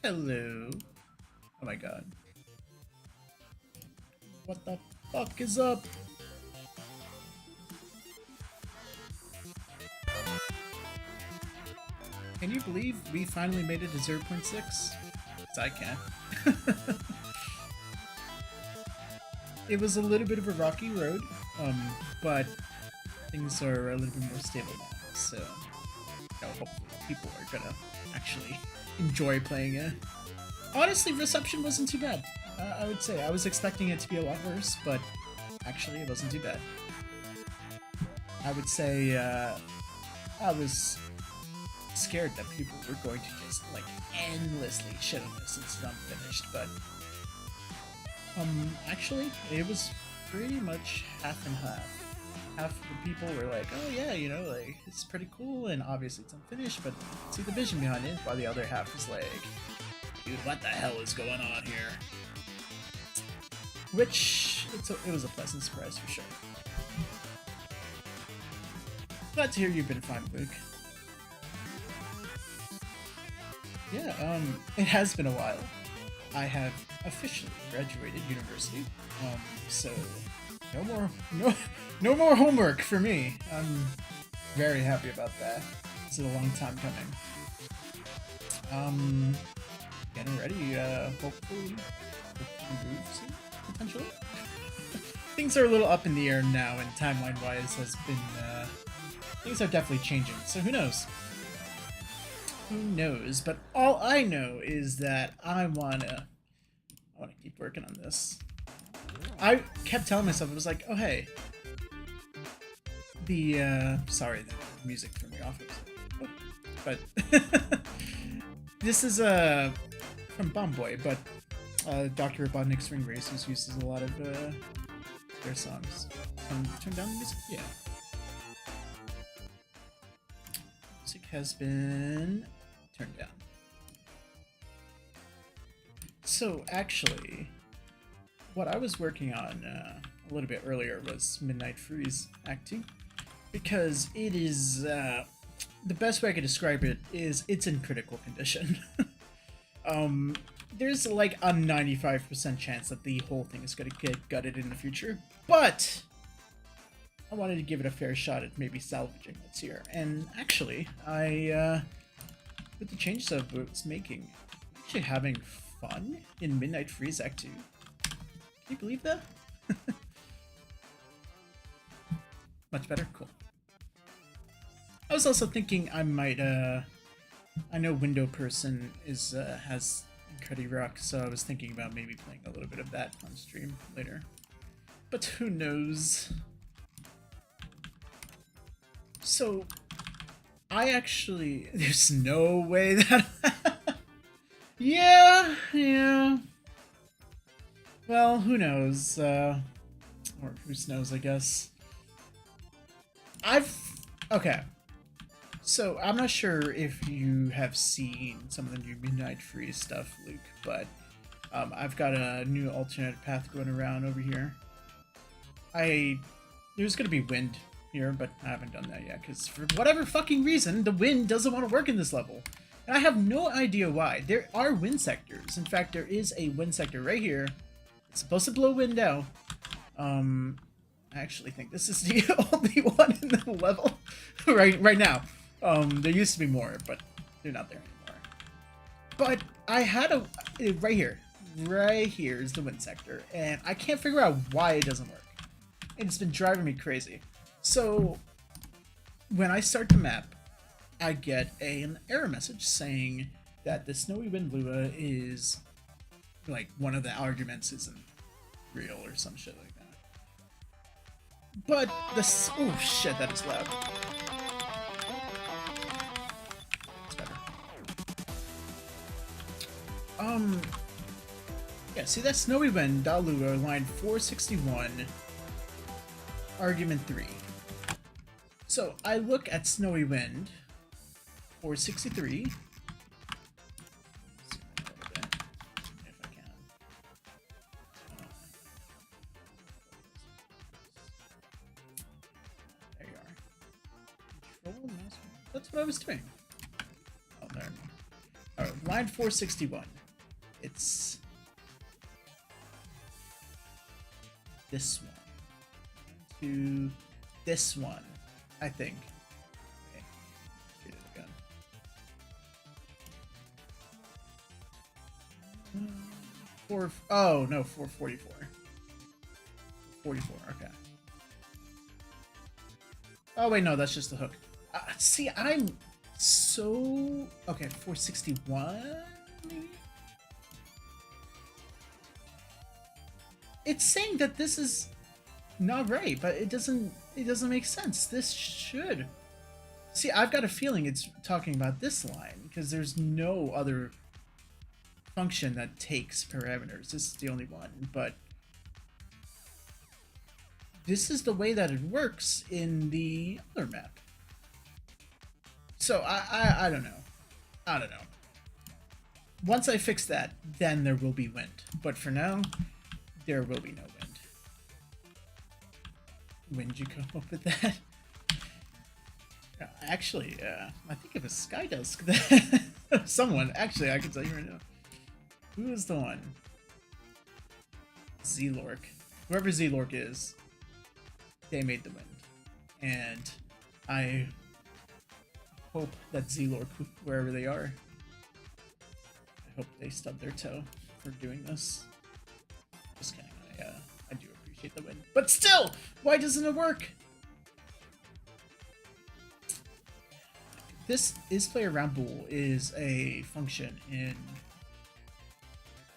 Hello. Oh my god. What the fuck is up? Can you believe we finally made it to 0.6? Because I can't. It was a little bit of a rocky road, but things are a little bit more stable now. So, hopefully people are gonna actually enjoy playing it. Honestly, reception wasn't too bad. I would say I was expecting it to be a lot worse, but actually it wasn't too bad. I would say I was scared that people were going to just like endlessly shit on this since it's unfinished, but actually it was pretty much half and half. Half of the people were like, oh yeah, like it's pretty cool, and obviously it's unfinished, but see the vision behind it, while the other half is like, dude, what the hell is going on here? Which, it was a pleasant surprise for sure. Glad to hear you've been fine, Luke. Yeah, it has been a while. I have officially graduated university, so no more homework for me. I'm very happy about that. This is a long time coming. Getting ready, hopefully move soon, potentially. Things are a little up in the air now, and timeline-wise has been, things are definitely changing, so who knows? Who knows? But all I know is that I wanna keep working on this. I kept telling myself, it was like, oh hey, sorry, the music threw me off. But this is from Bomboy, but Dr. Robotnik's Ring Racers uses a lot of their songs. Turn down the music? Yeah. Music has been turned down. So actually, what I was working on a little bit earlier was Midnight Freeze Act 2, because it is, the best way I could describe it is it's in critical condition. There's like a 95% chance that the whole thing is going to get gutted in the future, but I wanted to give it a fair shot at maybe salvaging what's here. And actually, with the changes I was making, I'm actually having fun in Midnight Freeze Act 2. Can you believe that? Much better? Cool. I was also thinking I might, I know Window Person has Cruddy Rock, so I was thinking about maybe playing a little bit of that on stream later. But who knows? So, I actually, there's no way that... yeah. Well, who knows? Or who knows, I guess. Okay. So, I'm not sure if you have seen some of the new Midnight Freeze stuff, Luke, but I've got a new alternate path going around over here. There's gonna be wind here, but I haven't done that yet, because for whatever fucking reason, the wind doesn't want to work in this level. And I have no idea why. There are wind sectors. In fact, there is a wind sector right here. It's supposed to blow wind out. I actually think this is the only one in the level right now. There used to be more, but they're not there anymore. But I had right here is the wind sector, and I can't figure out why it doesn't work. And it's been driving me crazy. So when I start the map, I get an error message saying that the Snowy Wind Lua is like one of the arguments isn't real or some shit like that. But oh shit, that is loud. It's better. Yeah, see that Snowy Wind Lua line 461, argument 3. So I look at Snowy Wind 463, what I was doing. Oh, there. Alright, line 461. It's this one. To this one, I think. Okay. Shoot it again. Oh no, 444. 44, okay. Oh wait, no, that's just the hook. See, I'm so... Okay, 461, maybe? It's saying that this is not right, but it doesn't make sense. This should... See, I've got a feeling it's talking about this line, because there's no other function that takes parameters. This is the only one, but this is the way that it works in the other map. So I don't know. I don't know. Once I fix that, then there will be wind. But for now, there will be no wind. When did you come up with that? Actually, I think it was Skydusk that someone. Actually, I can tell you right now. Who is the one? Zlork. Whoever Zlork is, they made the wind. And I hope that Zlork, wherever they are, I hope they stub their toe for doing this. Just kidding. I do appreciate the wind. But still, why doesn't it work? This isPlayAround bool is a function in...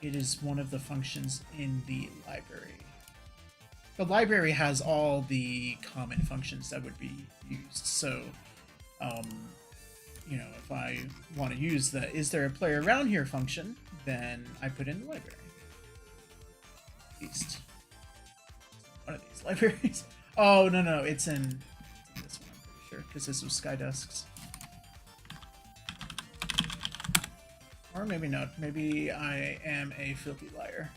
It is one of the functions in the library. The library has all the common functions that would be used. So, you know, if I want to use the is there a player around here function, then I put in the library. At least one of these libraries. Oh, no, it's in this one, I'm pretty sure, because this was Skydusk's. Or maybe not. Maybe I am a filthy liar.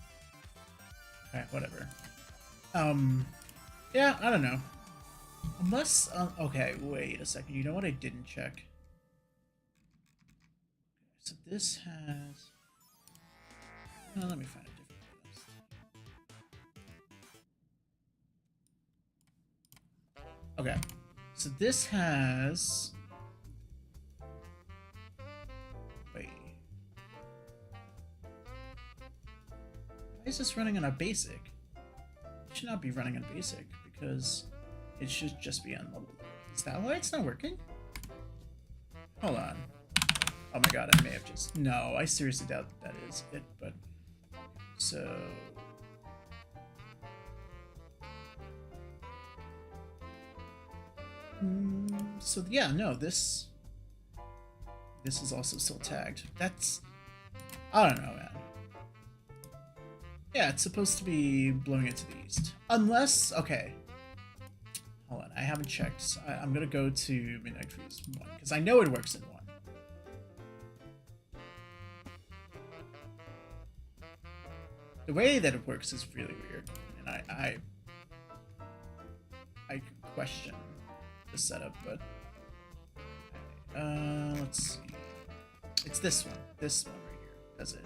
Okay, whatever. Yeah, I don't know. Unless, okay, wait a second. You know what I didn't check? So this has... Well, let me find a different list. Okay. So this has... Wait. Why is this running on a basic? It should not be running on basic because it should just be on mobile. Is that why it's not working? Hold on. Oh my god, I may have just... No, I seriously doubt that is it, but... So... So yeah, no, this is also still tagged. That's... I don't know, man. Yeah, it's supposed to be blowing it to the east. Unless... Okay. Hold on, I haven't checked. So I'm gonna go to Midnight Freeze 1, because I know it works in 1. The way that it works is really weird, and I question the setup, but... let's see. It's this one. This one right here. That's it.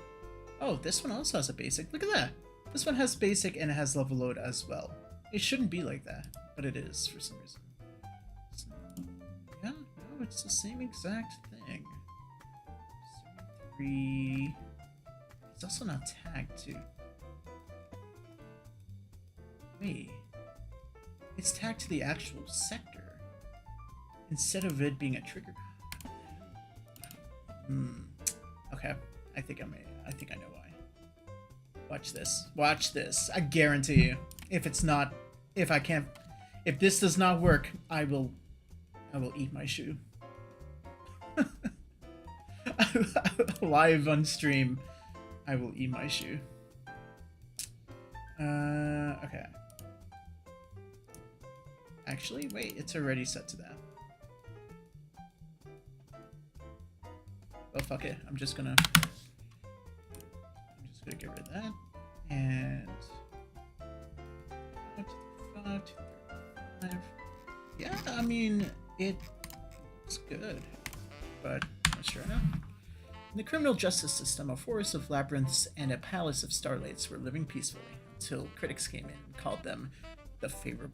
Oh, this one also has a basic. Look at that. This one has basic and it has level load as well. It shouldn't be like that, but it is for some reason. So, yeah, no, it's the same exact thing. 3. It's also not tagged too. Wait. It's tagged to the actual sector instead of it being a trigger. Okay. I think I know why. Watch this. Watch this. I guarantee you. If it's not... If I can't... If this does not work, I will eat my shoe. Live on stream, I will eat my shoe. Okay. Actually, wait. It's already set to that. Oh, fuck it. I'm just gonna get rid of that. And 5, 2, 5. Yeah, I mean, it looks good. but sure enough. In the criminal justice system, a forest of labyrinths and a palace of starlights were living peacefully until critics came in and called them the favorable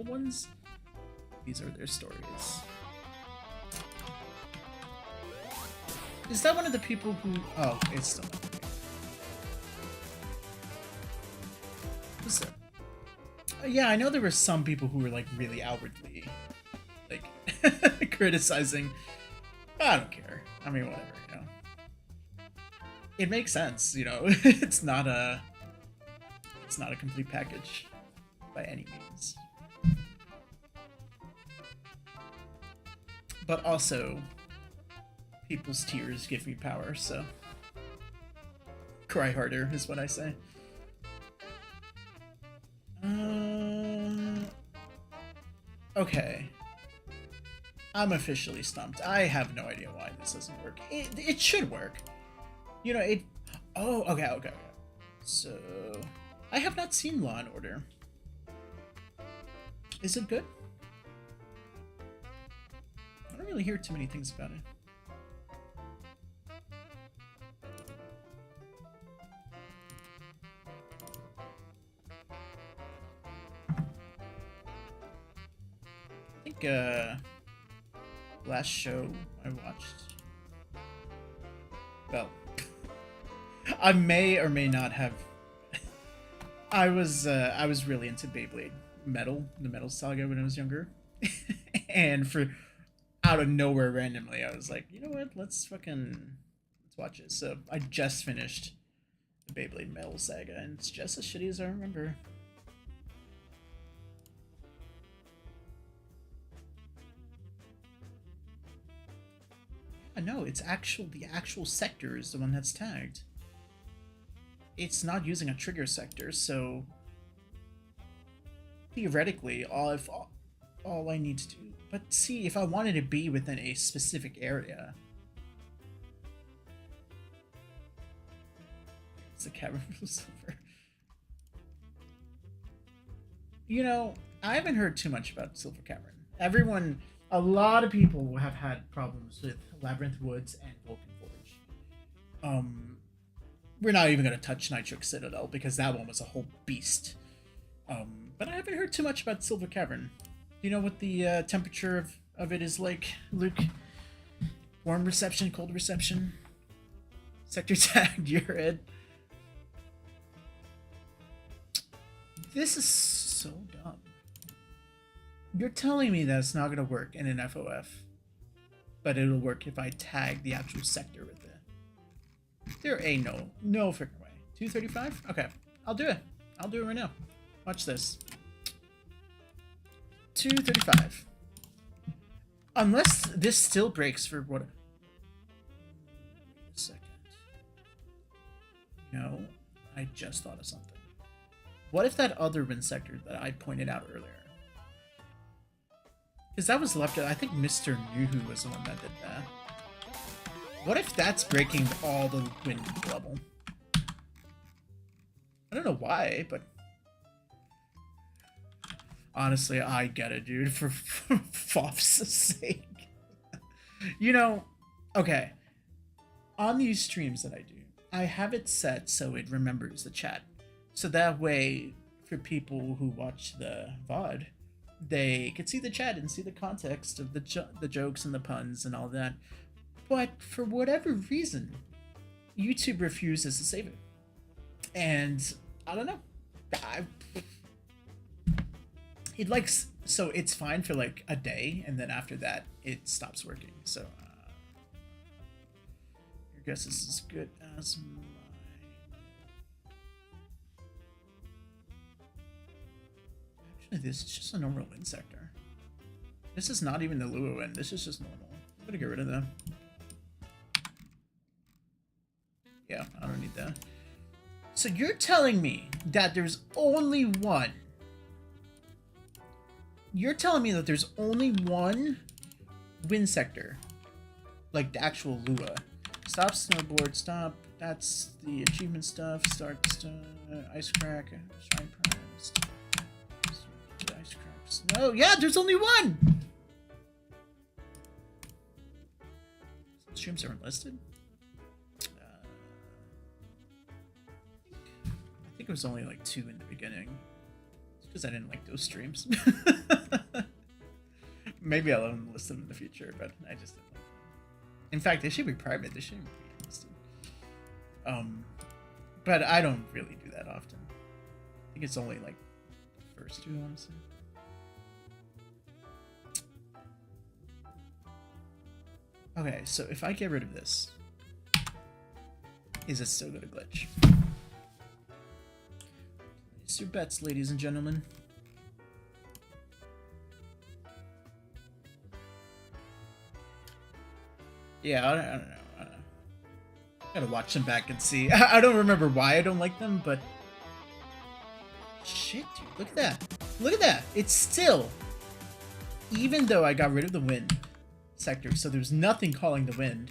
ones. These are their stories. Is that one of the people who? Oh, it's still not. What's that? Yeah, I know there were some people who were like really outwardly, like, criticizing. I don't care. I mean, whatever, you know. It makes sense, you know. It's not a complete package by any means. But also, people's tears give me power, so cry harder is what I say. Okay. I'm officially stumped. I have no idea why this doesn't work. It should work. You know, it... Oh, okay. So... I have not seen Law and Order. Is it good? I don't really hear too many things about it. I think, last show I watched. Well, I may or may not have. I was really into Beyblade Metal, the Metal Saga when I was younger, and for out of nowhere randomly I was like, you know what? Let's watch it. So I just finished the Beyblade Metal Saga, and it's just as shitty as I remember. No, it's the actual sector is the one that's tagged. It's not using a trigger sector, so theoretically, all I need to do. But see, if I wanted to be within a specific area, it's a cavern full of silver. You know, I haven't heard too much about Silver Cavern. A lot of people have had problems with Labyrinth Woods and Vulcan Forge. We're not even going to touch Nitric Citadel because that one was a whole beast. But I haven't heard too much about Silver Cavern. Do you know what the temperature of it is like, Luke? Warm reception, cold reception? Sector tagged, your head. This is so dumb. You're telling me that it's not going to work in an FOF, but it'll work if I tag the actual sector with it. There ain't no freaking way. 235? Okay, I'll do it. I'll do it right now. Watch this. 235. Unless this still breaks for what? Wait a second. No, I just thought of something. What if that other wind sector that I pointed out earlier? Because that was left. I think Mr. Nuhu was the one that did that. What if that's breaking all the wind level? I don't know why, but honestly, I get it, dude. For FOF's sake, you know. Okay, on these streams that I do, I have it set so it remembers the chat, so that way, for people who watch the VOD, they could see the chat and see the context of the jokes and the puns and all that. But for whatever reason, YouTube refuses to save it. And I don't know. It likes, so it's fine for like a day, and then after that, it stops working. So your guess is as good as mine. Actually, this is just a normal wind sector. This is not even the Lua wind. This is just normal. I'm gonna get rid of them. Yeah, I don't need that. So you're telling me that there's only one. You're telling me that there's only one wind sector. Like the actual Lua. Stop snowboard, stop. That's the achievement stuff. Start ice crack. Shrine primes. Ice cracks. No, yeah, there's only one! streams aren't listed? I think it was only like 2 in the beginning. It's because I didn't like those streams. Maybe I'll list them in the future, but I just didn't like them. In fact, they should be private. They shouldn't be listed. But I don't really do that often. I think it's only like the first 2, honestly. Okay, so if I get rid of this, is it still gonna glitch? Place your bets, ladies and gentlemen. Yeah, I don't know. Gotta watch them back and see. I don't remember why I don't like them, but shit, dude, look at that. Look at that. It's still, even though I got rid of the wind sector, so there's nothing calling the wind,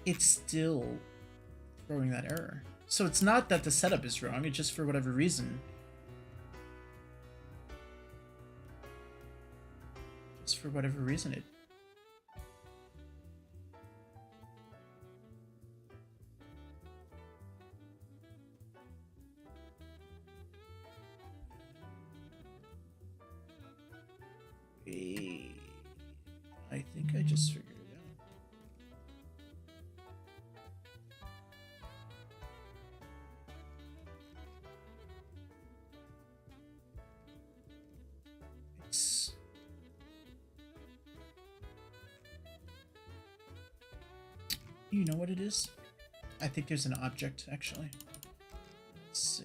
it's still throwing that error. So it's not that the setup is wrong, it's just for whatever reason. Just for whatever reason it. I think I just figured it out. It's... You know what it is? I think there's an object, actually. Let's see.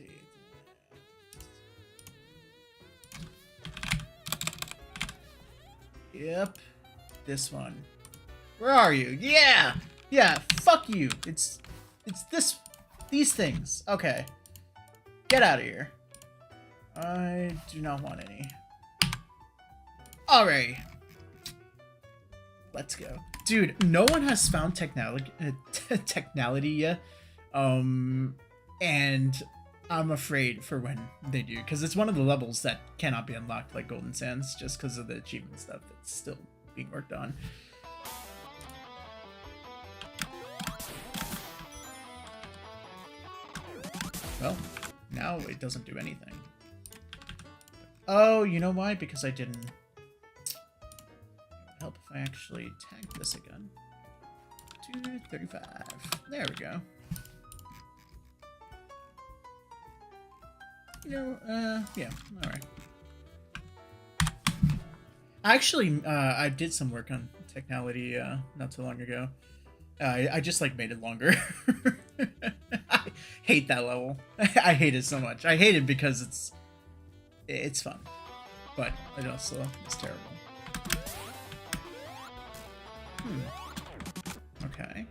Yep. This one. Where are you? Yeah! Yeah, fuck you! It's these things. Okay. Get out of here. I do not want any. Alright. Let's go. Dude, no one has found technology yet. And I'm afraid for when they do, because it's one of the levels that cannot be unlocked like Golden Sands, just because of the achievement stuff that's still being worked on. Well, now it doesn't do anything. Oh, you know why? Because I didn't... It would help if I actually tagged this again. 235. There we go. You know, yeah, alright. Actually, I did some work on technology not too long ago. I just, like, made it longer. I hate that level. I hate it so much. I hate it because it's fun. But it also is terrible. Okay.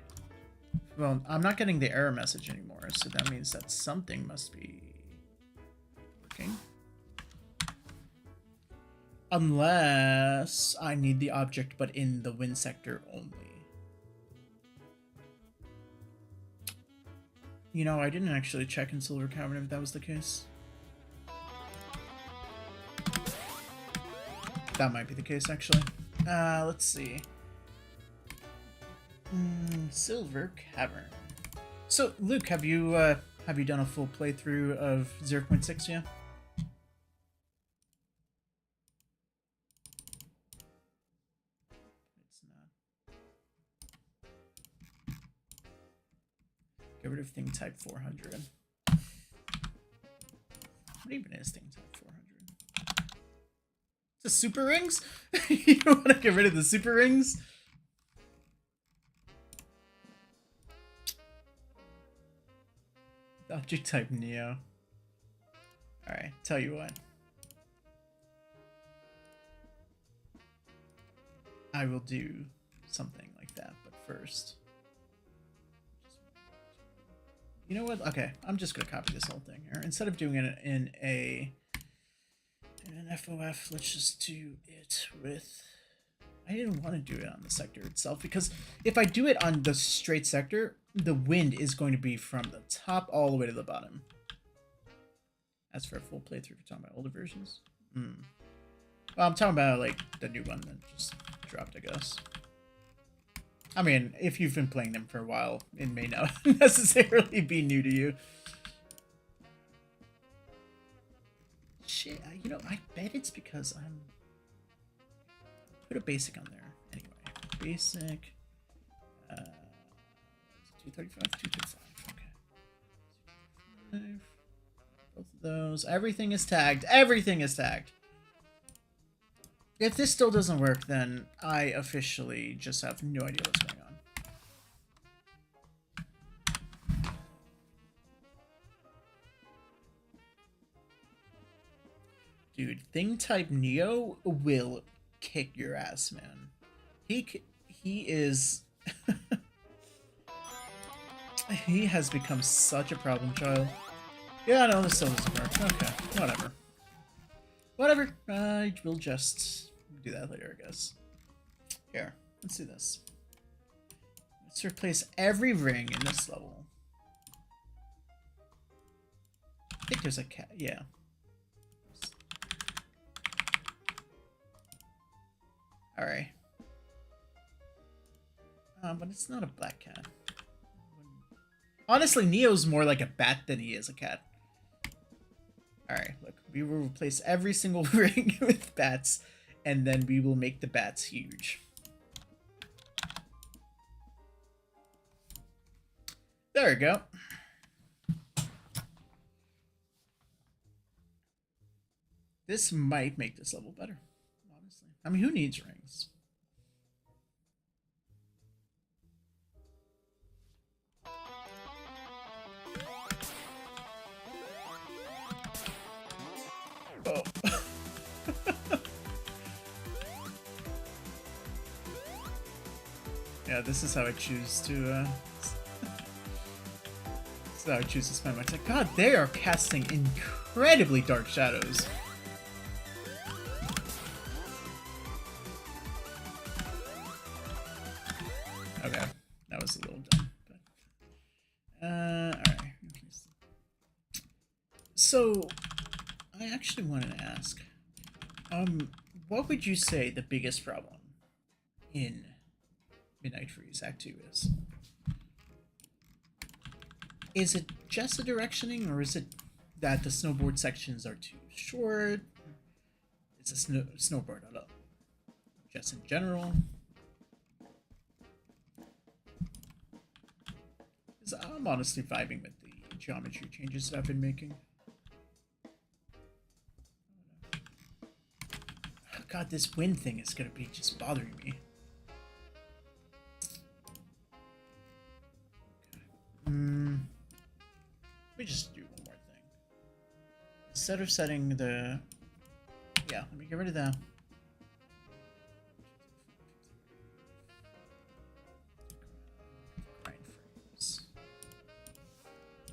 Well, I'm not getting the error message anymore, so that means that something must be... Unless I need the object, but in the wind sector only. You know, I didn't actually check in Silver Cavern if that was the case. That might be the case, actually. Let's see. Silver Cavern. So, Luke, have you done a full playthrough of 0.6 yet? Get rid of thing type 400. What even is thing type 400? The super rings? You don't want to get rid of the super rings? Object type Neo. Alright, tell you what. I will do something like that, but first... You know what? Okay, I'm just gonna copy this whole thing here. Instead of doing it in an FOF, let's just do it with... I didn't want to do it on the sector itself, because if I do it on the straight sector, the wind is going to be from the top all the way to the bottom. As for a full playthrough, if you're talking about older versions. Well, I'm talking about like the new one that just dropped, I guess. I mean, if you've been playing them for a while, it may not necessarily be new to you. Shit, you know, I bet it's because I'm... Put a basic on there. Anyway, basic... 235, 235, okay. Both of those. Everything is tagged. Everything is tagged. If this still doesn't work, then I officially just have no idea what's going on. Dude, thing type Neo will kick your ass, man. He is... he has become such a problem child. Yeah, no, this still doesn't work. Okay, whatever. Whatever. We'll just do that later, I guess. Here, let's do this. Let's replace every ring in this level. I think there's a cat. Yeah. Alright. But it's not a black cat. Honestly, Neo's more like a bat than he is a cat. Alright, look. We will replace every single ring with bats, and then we will make the bats huge. There we go. This might make this level better, honestly. I mean, who needs rings? Oh. Yeah, this is how I choose to, this is how I choose to spend my time. God, they are casting incredibly dark shadows. Okay, that was a little dumb. But, alright. So, I actually wanted to ask, what would you say the biggest problem in Midnight Freeze Act 2 is? Is it just the directioning, or is it that the snowboard sections are too short? Is a snowboard just in general? I'm honestly vibing with the geometry changes that I've been making. Oh God, this wind thing is gonna be just bothering me. Let me just do one more thing. Instead of setting the... Yeah, let me get rid of that.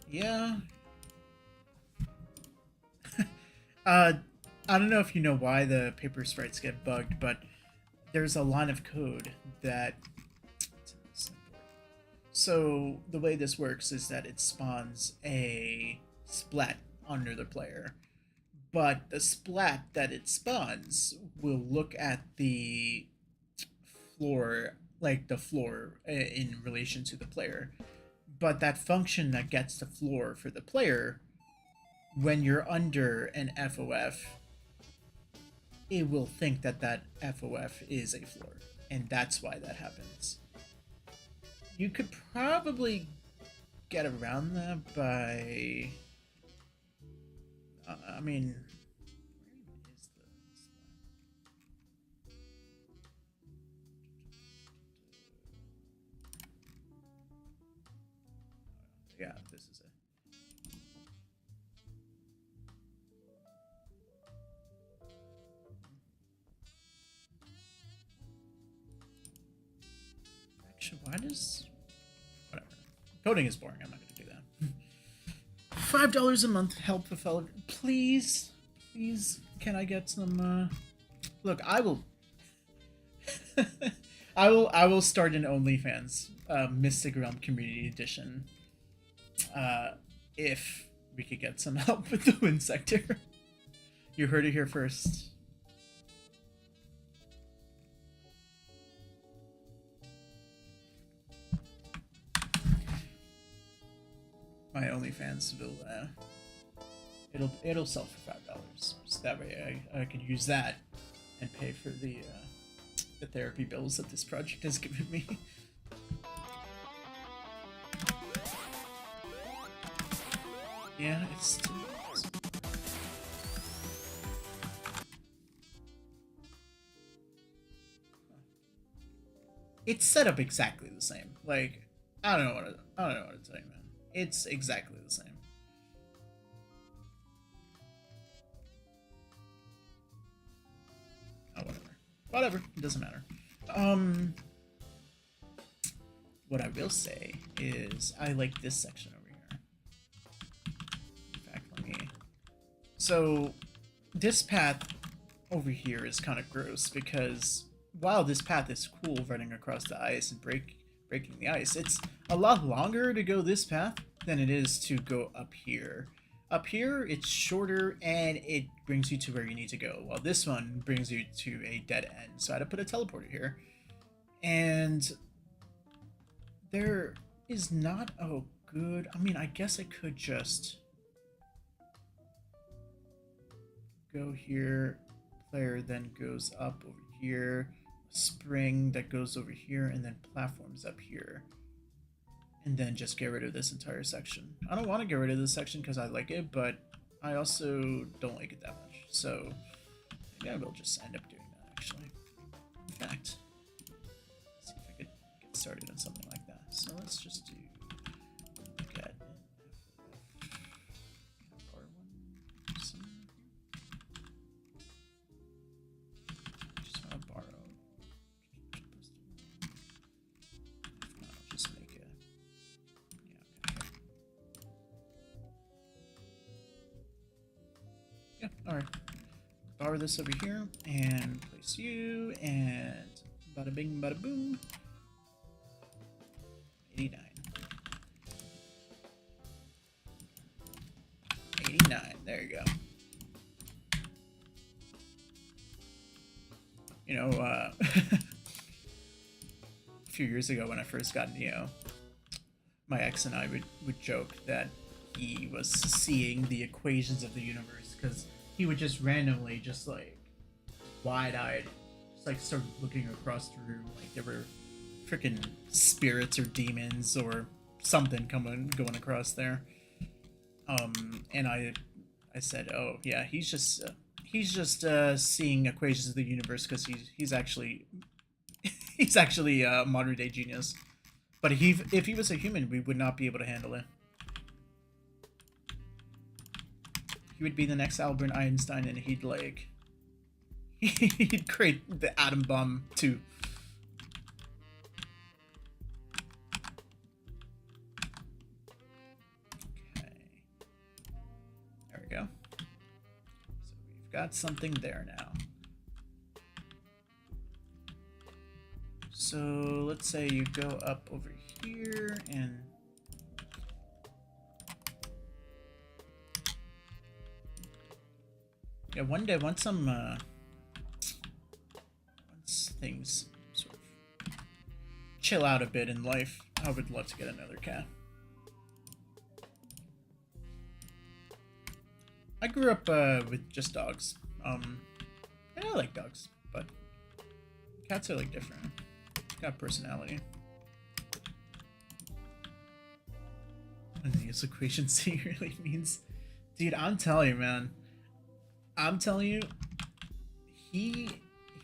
Yeah. I don't know if you know why the paper sprites get bugged, but there's a line of code that... So the way this works is that it spawns a splat under the player, but the splat that it spawns will look at the floor, like the floor in relation to the player. But that function that gets the floor for the player, when you're under an FOF, it will think that that FOF is a floor, and that's why that happens. You could probably get around that by... I mean... Where is this? Yeah, this is it. Actually, why does... Whatever. Coding is boring. I'm not going to do that. $5 a month. Help the fellow. Please. Please. Can I get some... Look, I will... I will start an OnlyFans. Mystic Realm Community Edition. If we could get some help with the wind sector. You heard it here first. my OnlyFans will it'll sell for $5, so that way I can use that and pay for the therapy bills that this project has given me. Yeah, it's too awesome. It's set up exactly the same. Like, I don't know what to tell you, man. It's exactly the same. Oh, whatever. It doesn't matter. What I will say is I like this section over here. In fact, let me. So this path over here is kind of gross because while this path is cool, running across the ice and breaking the ice, it's a lot longer to go this path than it is to go up here. Up here, it's shorter and it brings you to where you need to go, while this one brings you to a dead end. So I had to put a teleporter here. And there is not a good... I mean, I guess I could just go here. Player then goes up over here. Spring that goes over here, and then platforms up here. And then just get rid of this entire section. I don't want to get rid of this section because I like it, but I also don't like it that much. So maybe I will just end up doing that, actually. In fact, let's see if I could get started on something like that. So let's just do get just want to borrow. Alright, borrow this over here and place you, and bada bing bada boom. 89. 89, there you go. You know, a few years ago when I first got Neo, my ex and I would joke that he was seeing the equations of the universe, because he would just randomly, just like wide-eyed, just like start looking across the room like there were freaking spirits or demons or something going across there. And I said, oh yeah, he's just seeing equations of the universe because he's actually a modern day genius. But if he was a human, we would not be able to handle it. He would be the next Albert Einstein, and he'd create the atom bomb too. Okay. There we go. So we've got something there now. So let's say you go up over here and yeah, one day, once things sort of chill out a bit in life, I would love to get another cat. I grew up with just dogs. And I like dogs, but cats are like different. Got personality. And this equation C really means, dude, I'm telling you, man. I'm telling you, he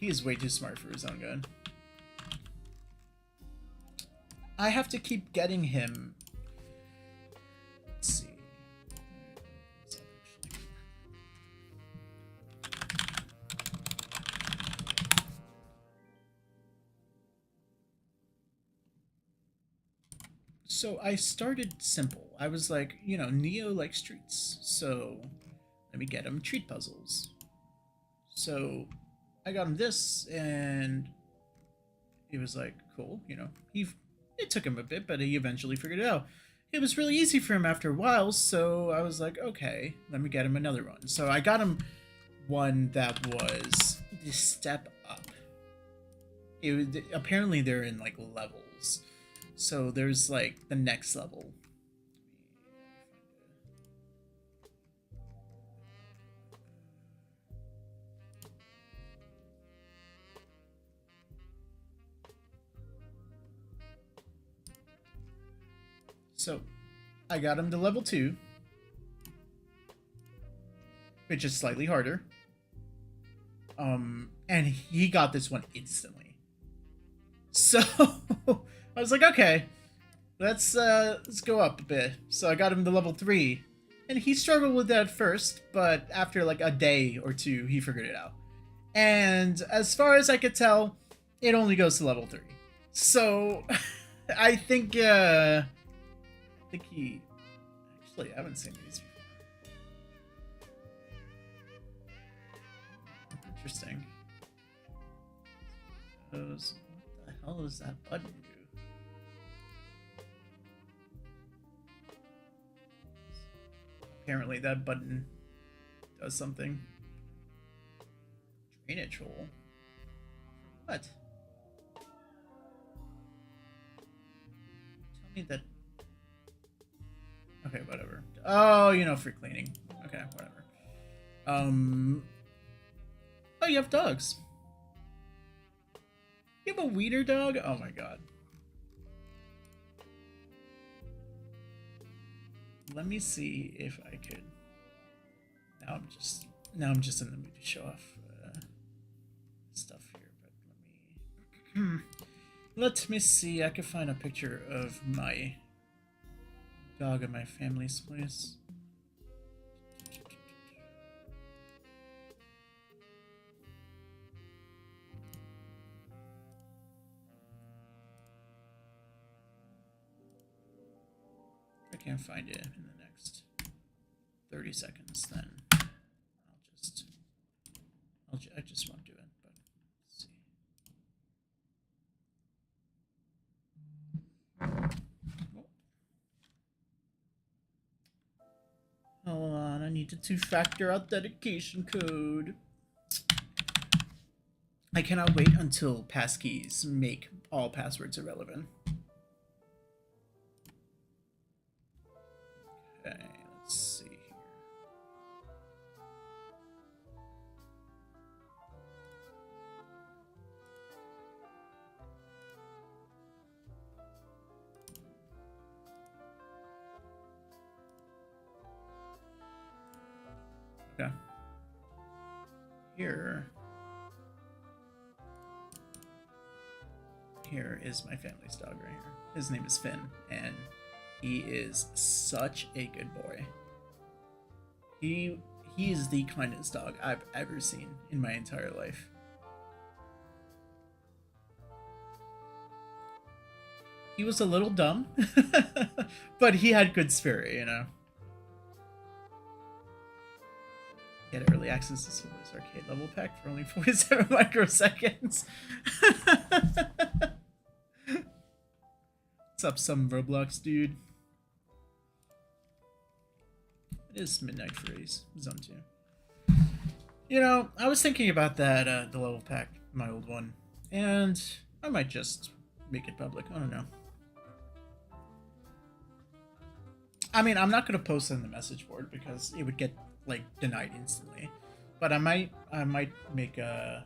is way too smart for his own good. I have to keep getting him. Let's see. So I started simple. I was like, you know, Neo likes treats, so let me get him treat puzzles. So I got him this, and he was like, cool, you know. It took him a bit, but he eventually figured it out. It was really easy for him after a while, so I was like, okay, let me get him another one. So I got him one that was the step up. Apparently they're in like levels. So there's like the next level. So I got him to level 2, which is slightly harder. And he got this one instantly. So I was like, okay, let's go up a bit. So I got him to level 3, and he struggled with that first, but after like a day or two, he figured it out. And as far as I could tell, it only goes to level 3. So I think he actually, I haven't seen these before. Interesting. What the hell does that button do? Apparently that button does something. Drainage hole? What? Tell me that... Okay, whatever. Oh, you know, for cleaning. Okay, whatever. Oh, you have dogs. You have a wiener dog? Oh my god. Let me see if I could. Now I'm just in the mood to show off stuff here. But let me see. I can find a picture of my dog at my family's place. If I can't find it in the next 30 seconds, then I just won't do it. But let's see. Hold on, I need the 2-factor authentication code. I cannot wait until passkeys make all passwords irrelevant. Okay, let's see here. Okay. Here is my family's dog right here. His name is Finn, and he is such a good boy. He is the kindest dog I've ever seen in my entire life. He was a little dumb, but he had good spirit, you know. Get early access to Silver's arcade level pack for only 47 microseconds. What's up, some Roblox dude? It is midnight freeze, zone 2. You know, I was thinking about that, the level pack, my old one, and I might just make it public. I don't know. I mean, I'm not gonna post it in the message board because it would get like denied instantly. But I might make a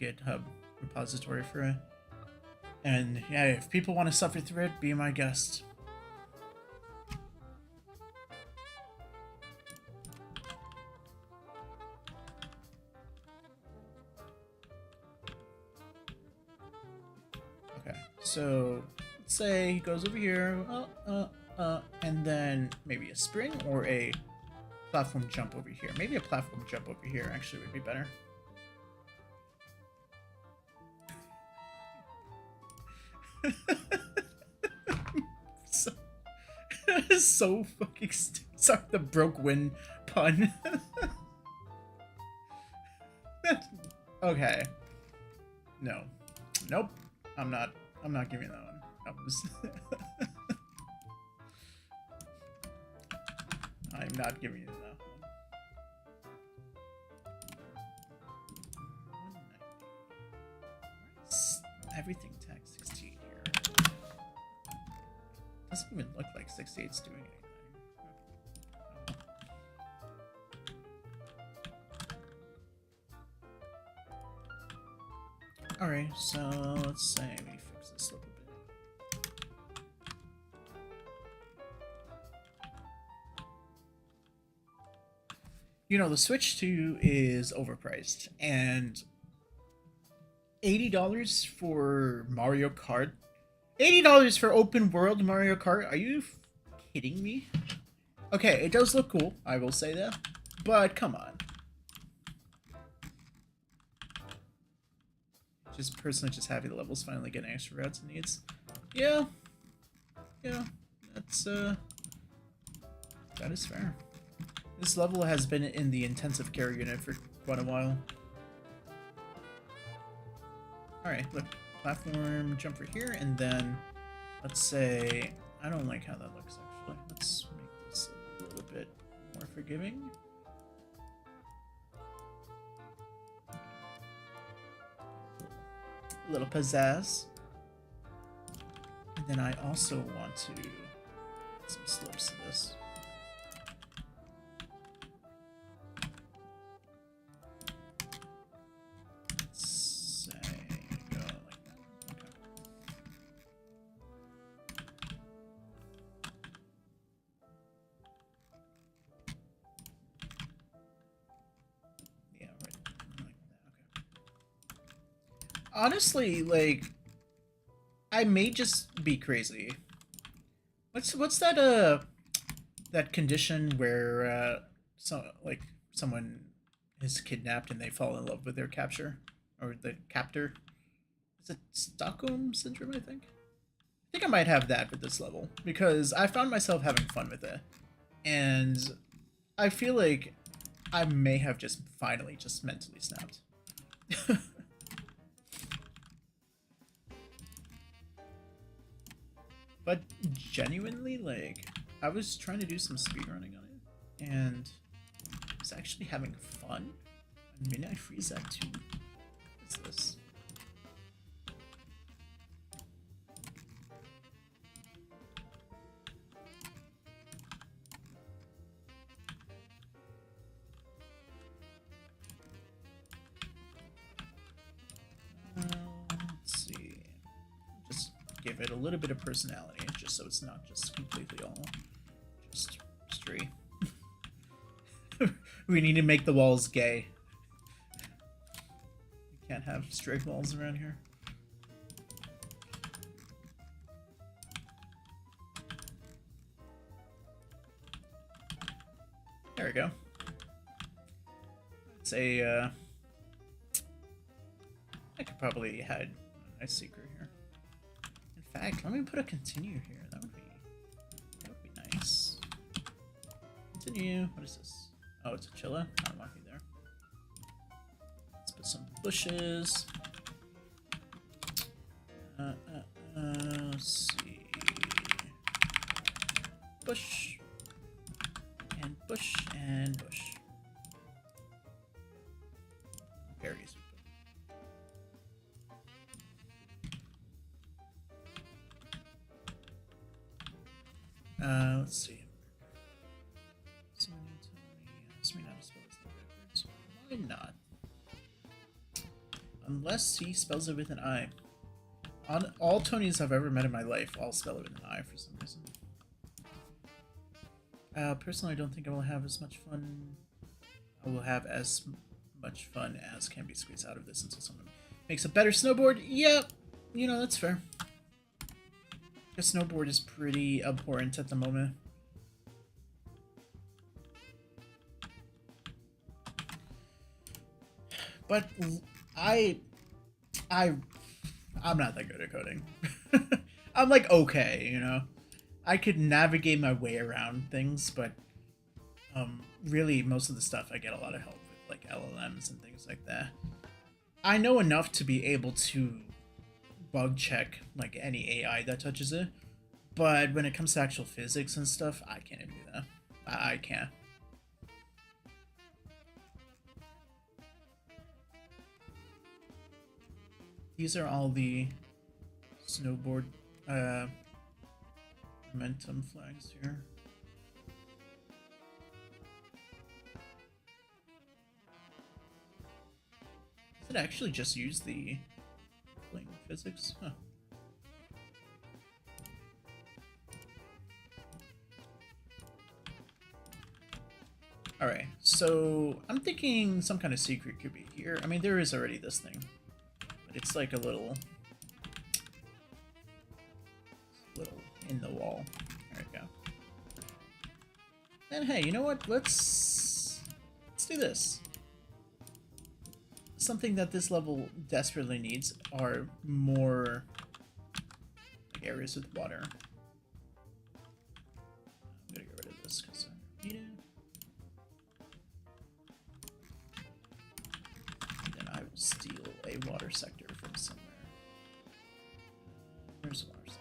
GitHub repository for it. And yeah, if people want to suffer through it, be my guest. Okay, so let's say he goes over here, and then maybe a spring or a platform jump over here. Maybe a platform jump over here actually would be better. so fucking stupid. Sorry, the broke wind pun. Okay. No. Nope. I'm not giving that one. I'm not giving you that one. Everything tag 68 here. Doesn't even look like 68's doing anything. Alright, so let's say we fix this a little bit. You know, the Switch 2 is overpriced, and $80 for Mario Kart. $80 for open world Mario Kart? Are you kidding me? Okay, it does look cool, I will say that. But come on. Just personally just happy the level's finally getting extra routes it needs. Yeah. Yeah. That's that is fair. This level has been in the intensive care unit for quite a while. Alright, look. Platform, jump for here, and then let's say I don't like how that looks actually. Let's make this a little bit more forgiving. A little pizzazz. And then I also want to add some slopes to this. Let's say go like that. Okay. Yeah, right. Like that. Okay. Honestly, like, I may just be crazy. What's that condition where someone is kidnapped and they fall in love with their capture or the captor? Is it Stockholm syndrome? I think I might have that with this level because I found myself having fun with it, and I feel like I may have just finally just mentally snapped. But genuinely, like, I was trying to do some speedrunning on it, and I was actually having fun. Midnight Freeze that too. What's this? Let's see. Just give it a little bit of personality, just so it's not just completely all just straight. We need to make the walls gay. We can't have straight walls around here. There we go. It's a I could probably hide a nice secret here. In fact, let me put a continue here. That would be nice. Continue. What is this? Oh, it's a chilla. Unlucky there. Let's put some bushes. Let's see. Bush. And bush and bush. Berries. Let's see. Someone tell me, ask me not to spell his name backwards. Why not? Unless he spells it with an I. On all Tonys I've ever met in my life, all spell it with an I for some reason. Personally, I don't think I will have as much fun. I will have as much fun as can be squeezed out of this until someone makes a better snowboard. Yep, you know, that's fair. The snowboard is pretty abhorrent at the moment. But I'm not that good at coding. I'm like okay, you know. I could navigate my way around things, but really most of the stuff I get a lot of help with, like LLMs and things like that. I know enough to be able to bug check like any AI that touches it, but when it comes to actual physics and stuff, I can't do that. I can't. These are all the snowboard momentum flags here. Does it actually just use the playing physics? Huh. Alright, So I'm thinking some kind of secret could be here. I mean, there is already this thing, but it's like a little in the wall. There we go. And hey, you know what? Let's do this. Something that this level desperately needs are more like areas with water. I'm gonna get rid of this because I don't need it. And then I will steal a water sector from somewhere. Where's the water sector?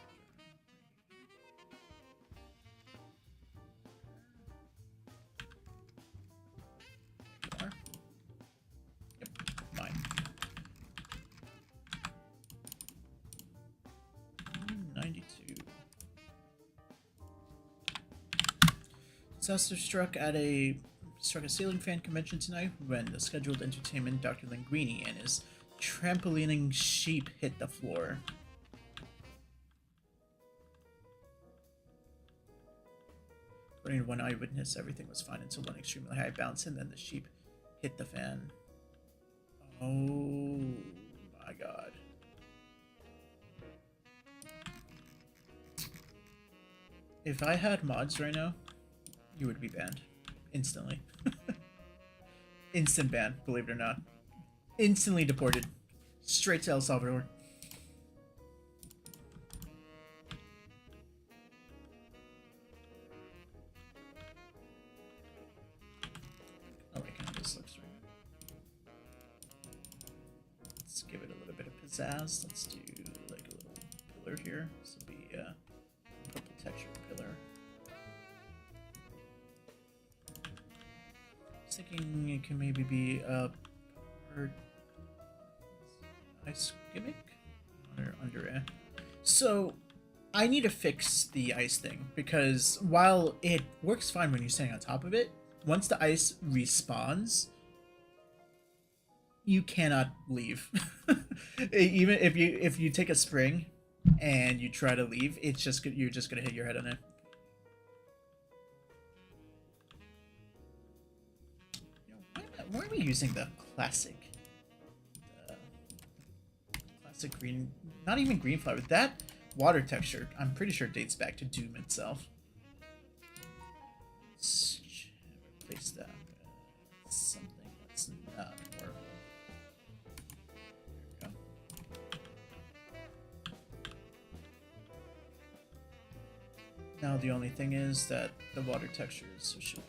There you are. Yep, mine. 92. Disaster struck a ceiling fan convention tonight when the scheduled entertainment Dr. Linguini and his trampolining sheep hit the floor. According to one eyewitness, everything was fine until one extremely high bounce and then the sheep hit the fan. Oh my god. If I had mods right now, you would be banned. Instantly. Instant ban, believe it or not. Instantly deported. Straight to El Salvador. I like how this looks right now. Let's give it a little bit of pizzazz. Let's do like a little pillar here. This will be a purple texture pillar. I was thinking it can maybe be a ice gimmick under it. So I need to fix the ice thing because while it works fine when you're standing on top of it, once the ice respawns, you cannot leave. Even if you take a spring and you try to leave, it's just you're just gonna hit your head on it. Why are we using the classic green, not even green flower, that water texture I'm pretty sure dates back to Doom itself. Let's replace that with something that's not horrible. There we go. Now the only thing is that the water textures should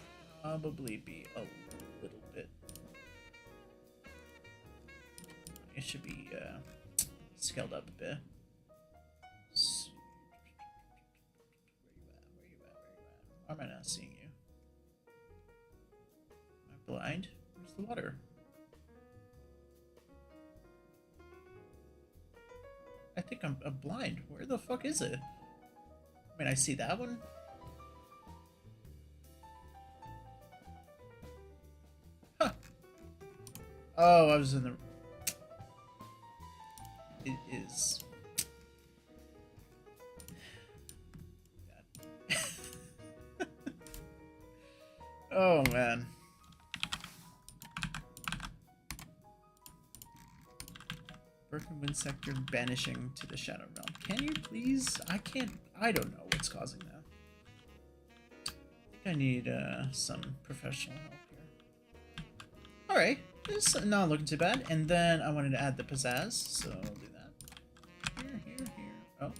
probably be a little bit, it should be scaled up a bit. So, where you at? Why am I not seeing you? Am I blind? Where's the water? I think I'm blind. Where the fuck is it? I mean, I see that one. Huh. Oh, I was in the... It is... Oh, man. Broken wind sector banishing to the Shadow Realm. Can you please? I can't... I don't know what's causing that. I think I need some professional help here. Alright. This is not looking too bad. And then I wanted to add the pizzazz, so I'll do that. Here. Oh.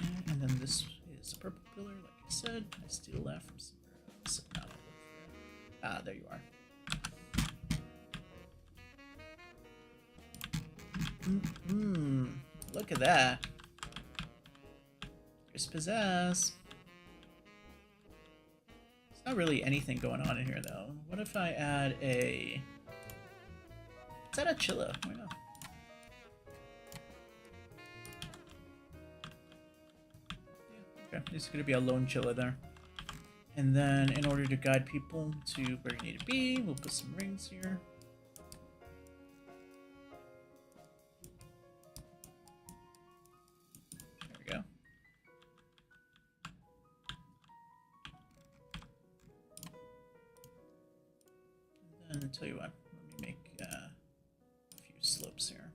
Yeah. And then this is a purple pillar, like I said. I steal that from somewhere else. Now I'll look for it. Ah, there you are. Look at that. There's pizzazz. There's not really anything going on in here, though. What if I add a... Let's add a chilla. Why not? Yeah, okay. There's going to be a lone chilla there. And then, in order to guide people to where you need to be, we'll put some rings here. tell you what, let me make a few slopes here.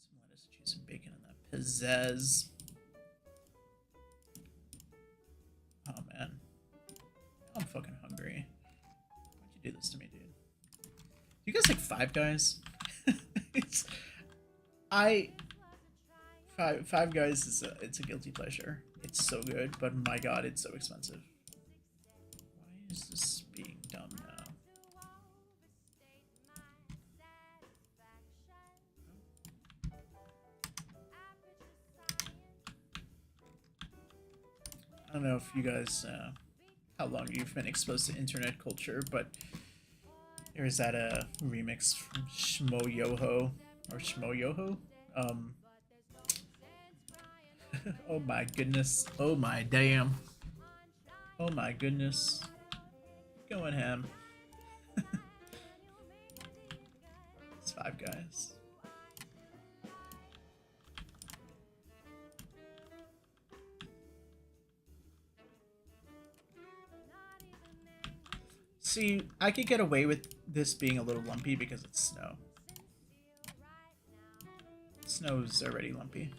Some lettuce, cheese, and bacon in that pizzazz. Oh man, I'm fucking hungry. Why'd you do this to me, dude? You guys like Five Guys? Five Guys is it's a guilty pleasure. It's so good, but my god, it's so expensive. Why is this being dumb now? I don't know if you guys, how long you've been exposed to internet culture, but there's that remix from Shmo Yoho or Shmo Yoho. Oh my goodness. Oh my damn. Oh my goodness. Going ham. It's Five Guys. See, I could get away with this being a little lumpy because it's snow. Snow's already lumpy.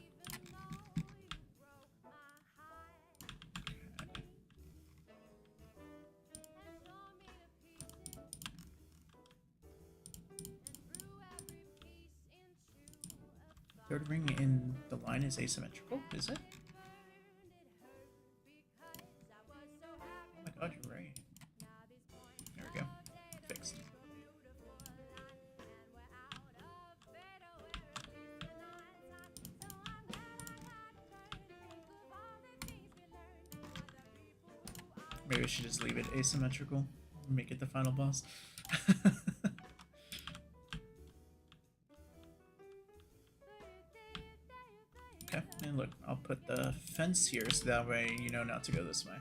Third ring in the line is asymmetrical, is it? Oh my god, you're right. There we go. Fixed. Maybe we should just leave it asymmetrical. Make it the final boss. Okay, and look, I'll put the fence here so that way you know not to go this way.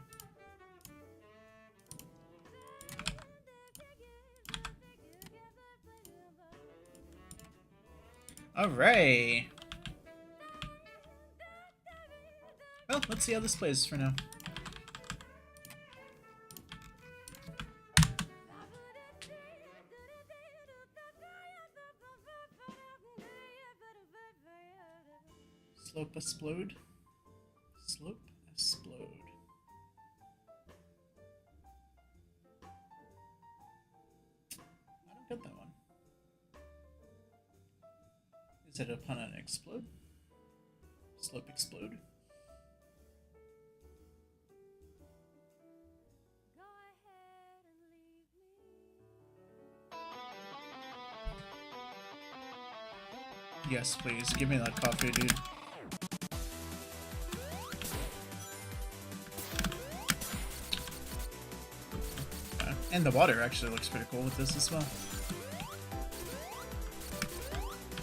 Alright! Well, let's see how this plays for now. Slope explode. Slope explode. I don't get that one. Is it upon an explode? Slope explode. Yes, please. Give me that coffee, dude. And the water actually looks pretty cool with this as well.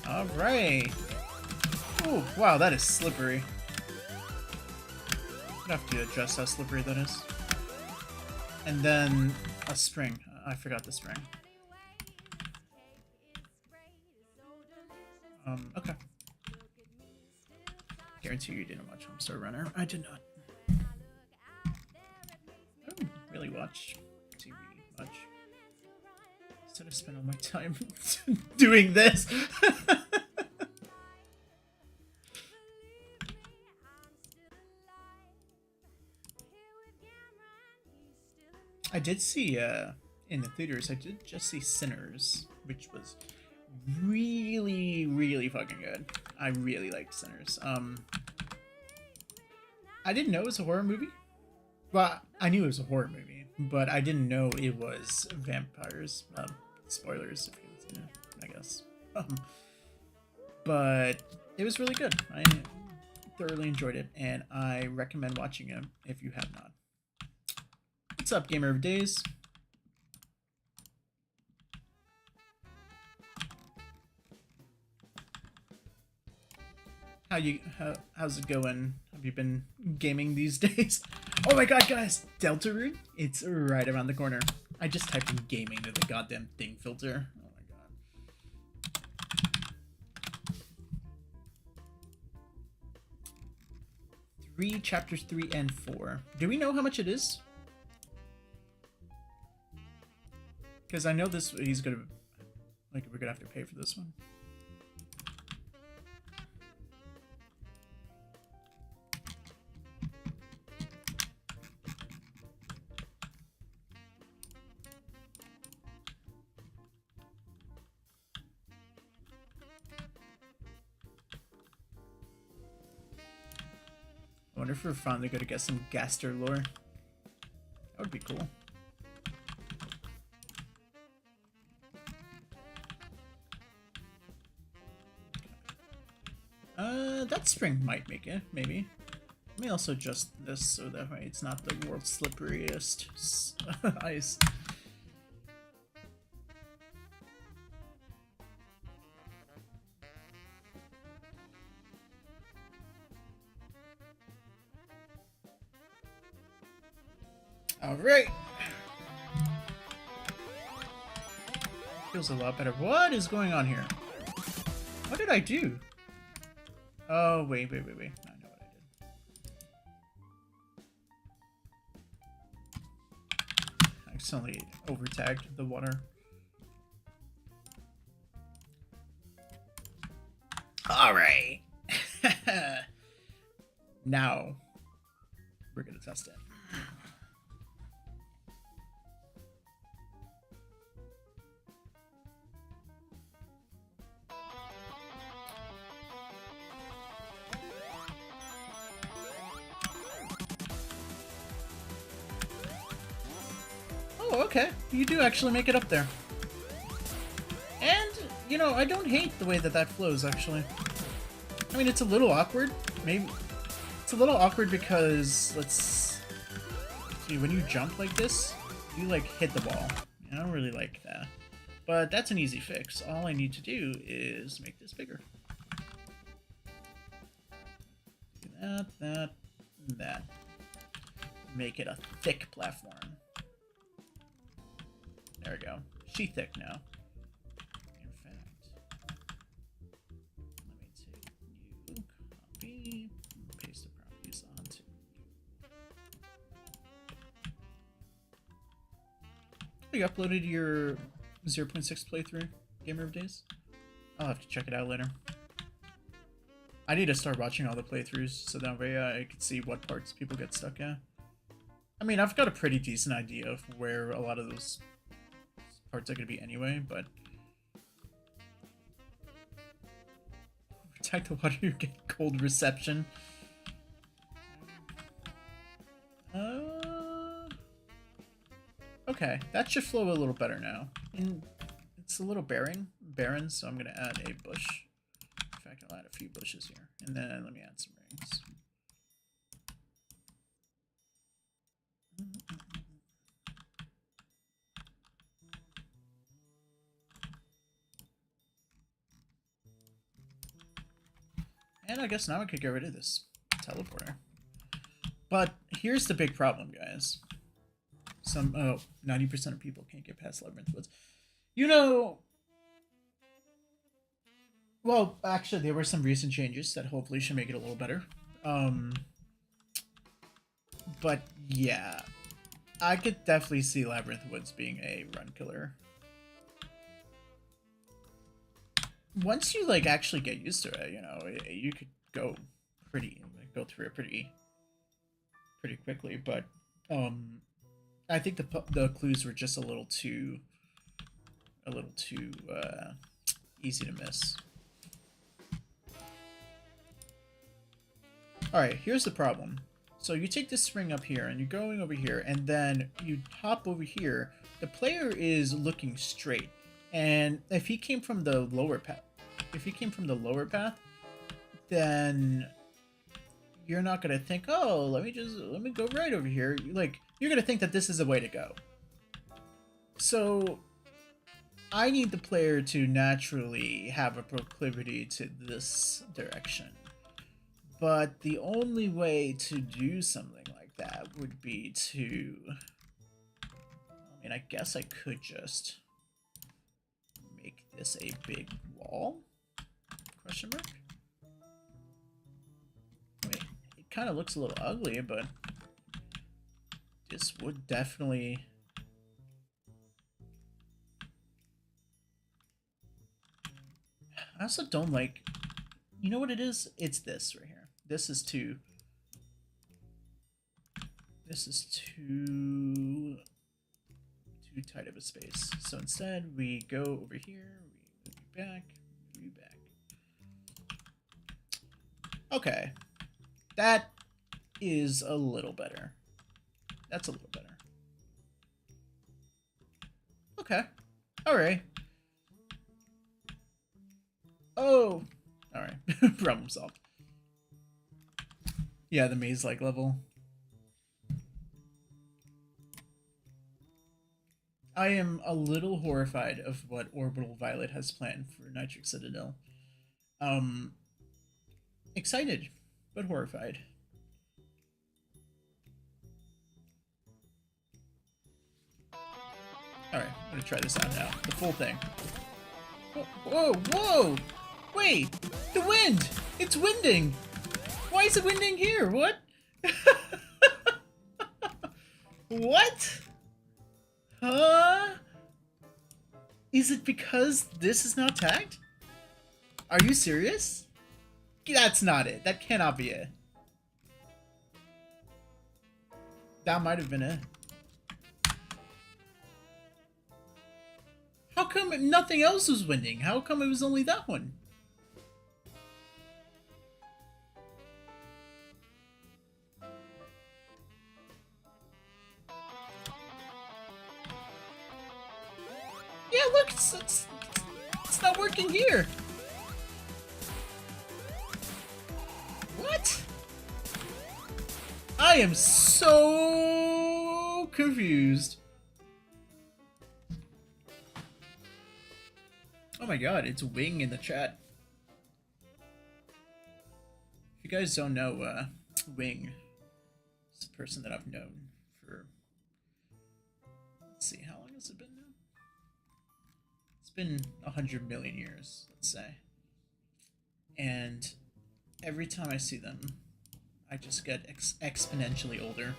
Alright. Oh, wow, that is slippery. I'd have to adjust how slippery that is. And then a spring. I forgot the spring. Okay. Guarantee you didn't watch Homestar Runner. I did not. I don't really watch TV much. Instead of spend all my time doing this. I did see in the theaters, I did just see Sinners, which was really, really fucking good. I really liked Sinners. I didn't know it was a horror movie. Well, I knew it was a horror movie, but I didn't know it was vampires. Spoilers, if you've seen it, I guess. But it was really good. I thoroughly enjoyed it, and I recommend watching it if you have not. What's up, Gamer of Days? How's it going? Have you been gaming these days? Oh my god, guys! Deltarune? It's right around the corner. I just typed in gaming to the goddamn thing filter. Oh my god. Chapters 3 and 4. Do we know how much it is? Because I know this, he's gonna, like, we're gonna have to pay for this one. I wonder if we're finally gonna get some Gaster lore. That would be cool. That spring might make it, maybe. Let me also adjust this so that way it's not the world's slipperiest ice. Alright. Feels a lot better. What is going on here? What did I do? Oh, wait. I know what I did. I accidentally overtagged the water. Alright. Now, we're gonna test it. Oh, okay. You do actually make it up there. And, you know, I don't hate the way that that flows, actually. I mean, it's a little awkward. Maybe it's a little awkward because, let's see, when you jump like this, you, like, hit the wall. I don't really like that. But that's an easy fix. All I need to do is make this bigger. Do that. Make it a thick platform. There we go. She thick now. In fact, let me take new copy, paste the properties onto new. You uploaded your 0.6 playthrough, Gamer of Days? I'll have to check it out later. I need to start watching all the playthroughs so that way I can see what parts people get stuck at. I mean, I've got a pretty decent idea of where a lot of those parts are going to be anyway, but protect the water, you get cold reception. Okay, that should flow a little better now. And it's a little barren, so I'm going to add a bush. In fact, I'll add a few bushes here, and then let me add some rings. And I guess now I could get rid of this teleporter. But here's the big problem, guys. 90% of people can't get past Labyrinth Woods. You know... Well, actually, there were some recent changes that hopefully should make it a little better. But, yeah. I could definitely see Labyrinth Woods being a run killer. Once you, like, actually get used to it, you know, you could go through it pretty quickly, but, I think the clues were just a little too easy to miss. Alright, here's the problem. So you take this spring up here, and you're going over here, and then you hop over here. The player is looking straight, and if he came from the lower path, then you're not gonna think, oh, let me go right over here. You're gonna think that this is the way to go. So I need the player to naturally have a proclivity to this direction. But the only way to do something like that would be to... I mean, I guess I could just make this a big wall? Question mark? Wait, it kind of looks a little ugly, but this would definitely I also don't like... You know what it is? It's this right here. This is too tight of a space. So instead, we go over here, we move you back, move you back. Okay. That is a little better. That's a little better. Okay. Alright. Oh! Alright. Problem solved. Yeah, the maze-like level. I am a little horrified of what Orbital Violet has planned for Nitric Citadel. Excited, but horrified. Alright, I'm gonna try this out now. The full thing. Whoa, whoa! Wait! The wind! It's winding! Why is it winding here? What? What? Huh? Is it because this is not tagged? Are you serious? That's not it. That cannot be it. That might have been it. How come nothing else was winding? How come it was only that one? Yeah, look, it's not working here. What? I am so confused. Oh my god, it's Wing in the chat. If you guys don't know, Wing is a person that I've known for... Let's see, how long has it been now? It's been 100 million years, let's say. And every time I see them, I just get exponentially older.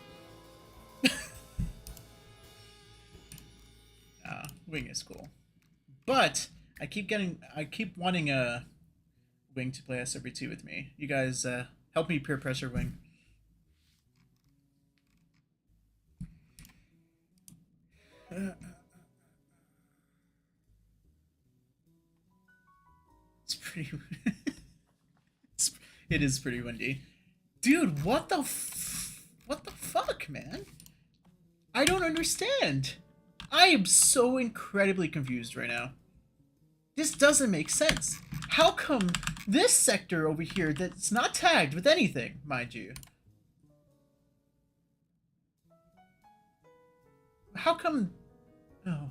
Wing is cool. But I keep wanting Wing to play SRB2 with me. You guys help me peer pressure Wing. It's pretty... It is pretty windy. Dude, what the fuck, man? I don't understand. I am so incredibly confused right now. This doesn't make sense. How come this sector over here that's not tagged with anything, mind you? How come... Oh,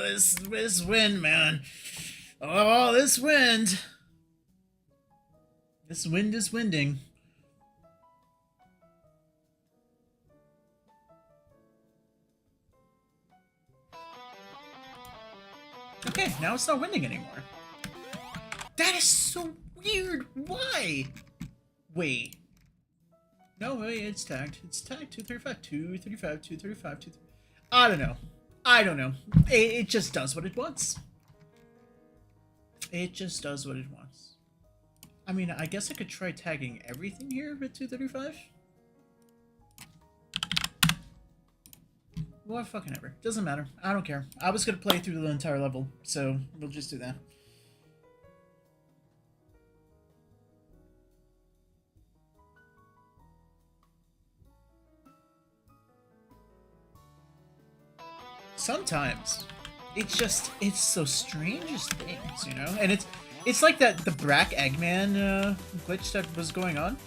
this wind, man. Oh, this wind. This wind is winding. Okay, now it's not winding anymore. That is so weird. Why? Wait. No, wait, it's tagged. It's tagged 235, 235, 235, 235. I don't know. I don't know. It just does what it wants. It just does what it wants. I mean, I guess I could try tagging everything here with 235. Well, fucking ever. Doesn't matter. I don't care. I was gonna play through the entire level, so we'll just do that. Sometimes it's so strangest things, you know? And it's like the Brack Eggman glitch that was going on,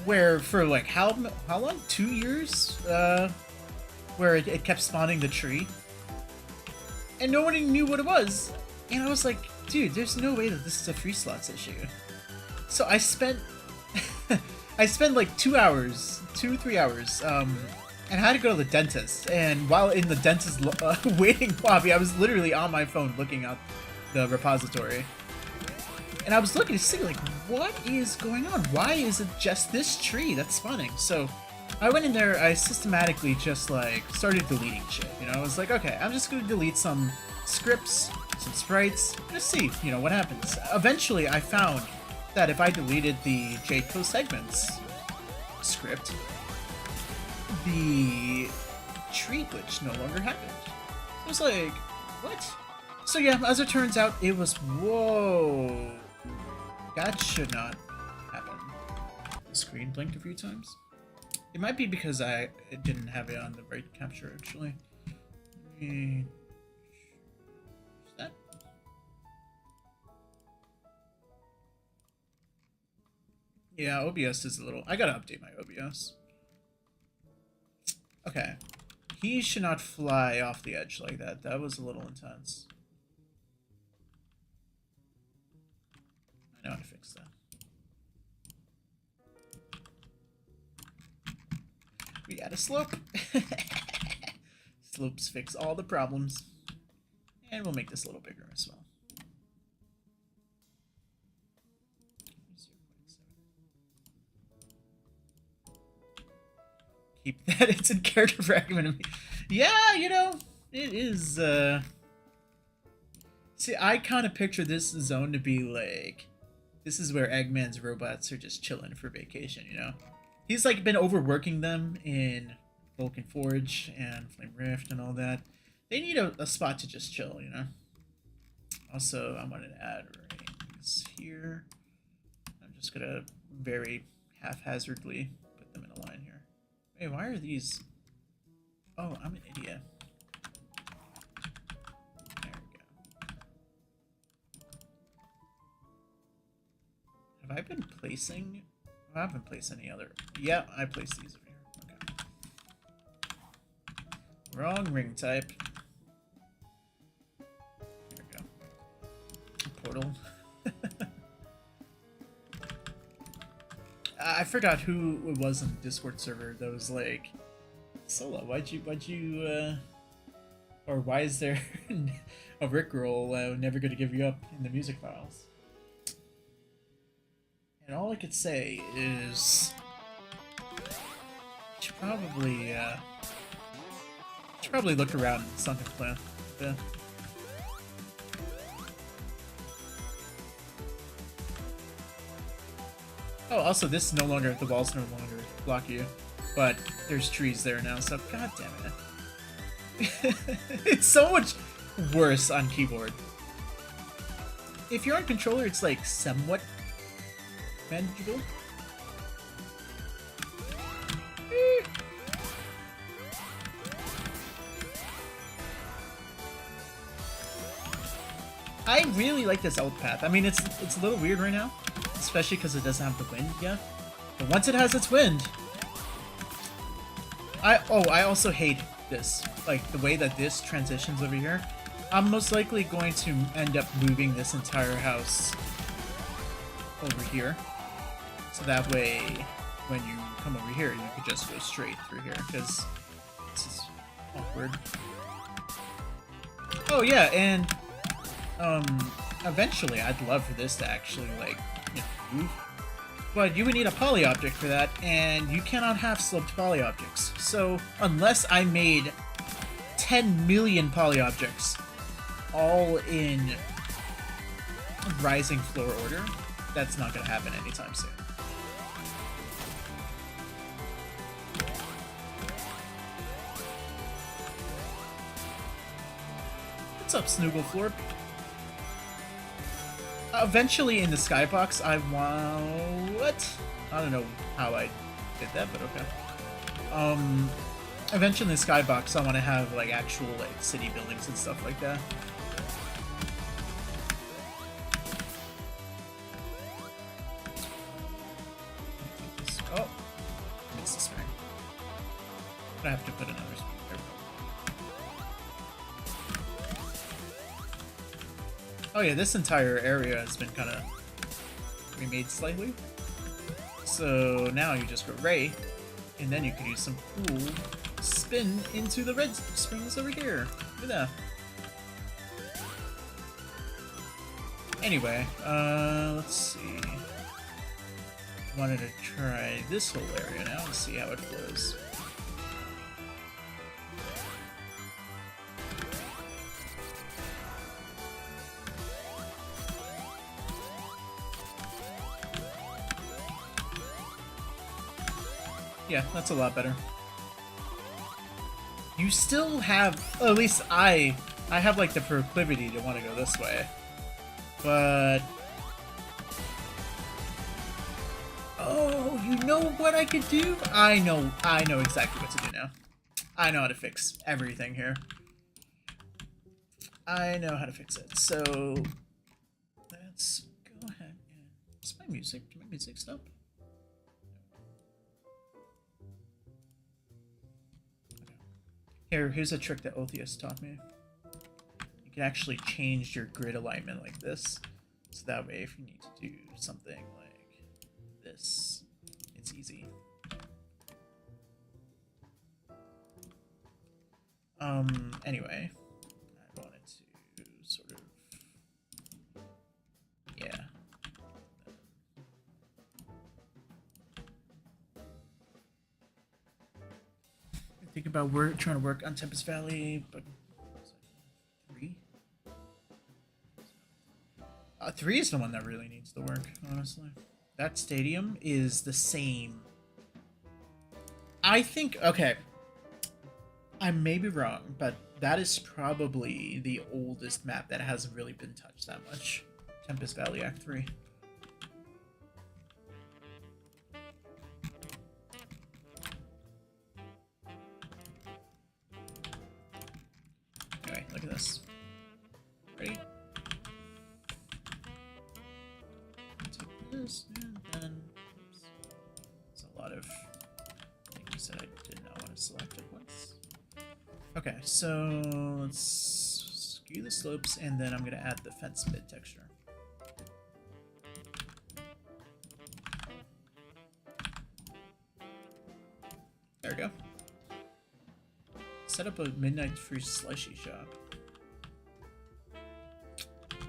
where for like how long? 2 years? Where it kept spawning the tree, and no one knew what it was, and I was like, dude, there's no way that this is a free slots issue. So I spent like 2 hours, 2-3 hours, and I had to go to the dentist, and while in the dentist waiting lobby, I was literally on my phone looking at the repository. And I was looking to see, like, what is going on? Why is it just this tree that's spawning? So I went in there, I systematically just, like, started deleting shit, you know? I was like, okay, I'm just gonna delete some scripts, some sprites, just see, you know, what happens. Eventually, I found that if I deleted the Jade Coast segments script, the tree glitch no longer happened. So I was like, what? So yeah, as it turns out, it was, whoa, that should not happen. The screen blinked a few times. It might be because I didn't have it on the right capture, actually. Is that? Yeah, OBS is a little... I gotta update my OBS. Okay. He should not fly off the edge like that. That was a little intense. I know how to fix that. We got a slope. Slopes fix all the problems. And we'll make this a little bigger as well. Keep that, it's in character fragment. Yeah, you know, it is, See, I kind of picture this zone to be like, this is where Eggman's robots are just chilling for vacation, you know? He's, like, been overworking them in Vulcan Forge and Flame Rift and all that. They need a spot to just chill, you know? Also, I'm going to add rings here. I'm just going to very haphazardly put them in a line here. Hey, why are these... Oh, I'm an idiot. There we go. Have I been placing... I haven't placed any other... Yeah, I placed these over here. Okay. Wrong ring type. There we go. Portal. I forgot who it was on the Discord server that was like, Solo, why'd you, or why is there a Rickroll never gonna give you up in the music files? And all I could say is, should probably look around Sunken Plan a bit. Oh, also, this no longer, the walls no longer block you, but there's trees there now, so god damn it. It's so much worse on keyboard. If you're on controller, it's like somewhat manageable. I really like this alt path. I mean, it's a little weird right now, especially because it doesn't have the wind yet. But once it has its wind, I also hate this, like the way that this transitions over here. I'm most likely going to end up moving this entire house over here, so that way when you come over here, you could just go straight through here, because this is awkward. Oh yeah, and eventually I'd love for this to actually, like, you know, move. But you would need a poly object for that, and you cannot have sloped poly objects. So unless I made 10 million poly objects all in rising floor order, that's not going to happen anytime soon. What's up, Snoogleflorp? Eventually in the skybox, I want... What? I don't know how I did that, but okay. Eventually in the skybox, I want to have, like, actual, like, city buildings and stuff like that. Oh! I missed the spring. I have to put another spring there. Oh yeah, this entire area has been kind of remade slightly. So now you just go Ray, and then you can use some cool spin into the red springs over here. Look at that. Anyway, let's see. Wanted to try this whole area now and see how it flows. Yeah, that's a lot better. You still have, well, at least I have like the proclivity to want to go this way, but oh, you know what I could do? I know exactly what to do now. I know how to fix everything here. I know how to fix it. So let's go ahead and is my music? Did my music stop? Here's a trick that Otheus taught me. You can actually change your grid alignment like this. So that way if you need to do something like this, it's easy. Anyway, I wanted to sort of, yeah. Think about trying to work on Tempest Valley, but 3? 3 is the one that really needs the work, honestly. That stadium is the same. I think, okay, I may be wrong, but that is probably the oldest map that hasn't really been touched that much. Tempest Valley Act 3. Anyway, look at this. Ready? Take this, and then oops. There's a lot of things that I did not want to select at once. Okay, so let's skew the slopes, and then I'm going to add the fence bit texture. There we go. Set up a midnight free slushy shop.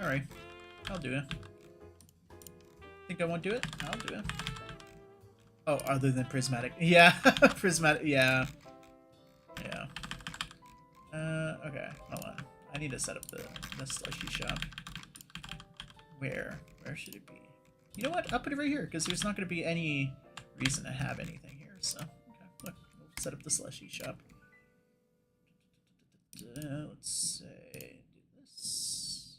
Alright, I'll do it. Think I won't do it? I'll do it. Oh, other than prismatic. Yeah, prismatic, yeah. Yeah. Okay, hold on. I need to set up the slushy shop. Where should it be? You know what? I'll put it right here, because there's not going to be any reason to have anything here, so. Okay, look, we'll set up the slushy shop. Let's say, do this.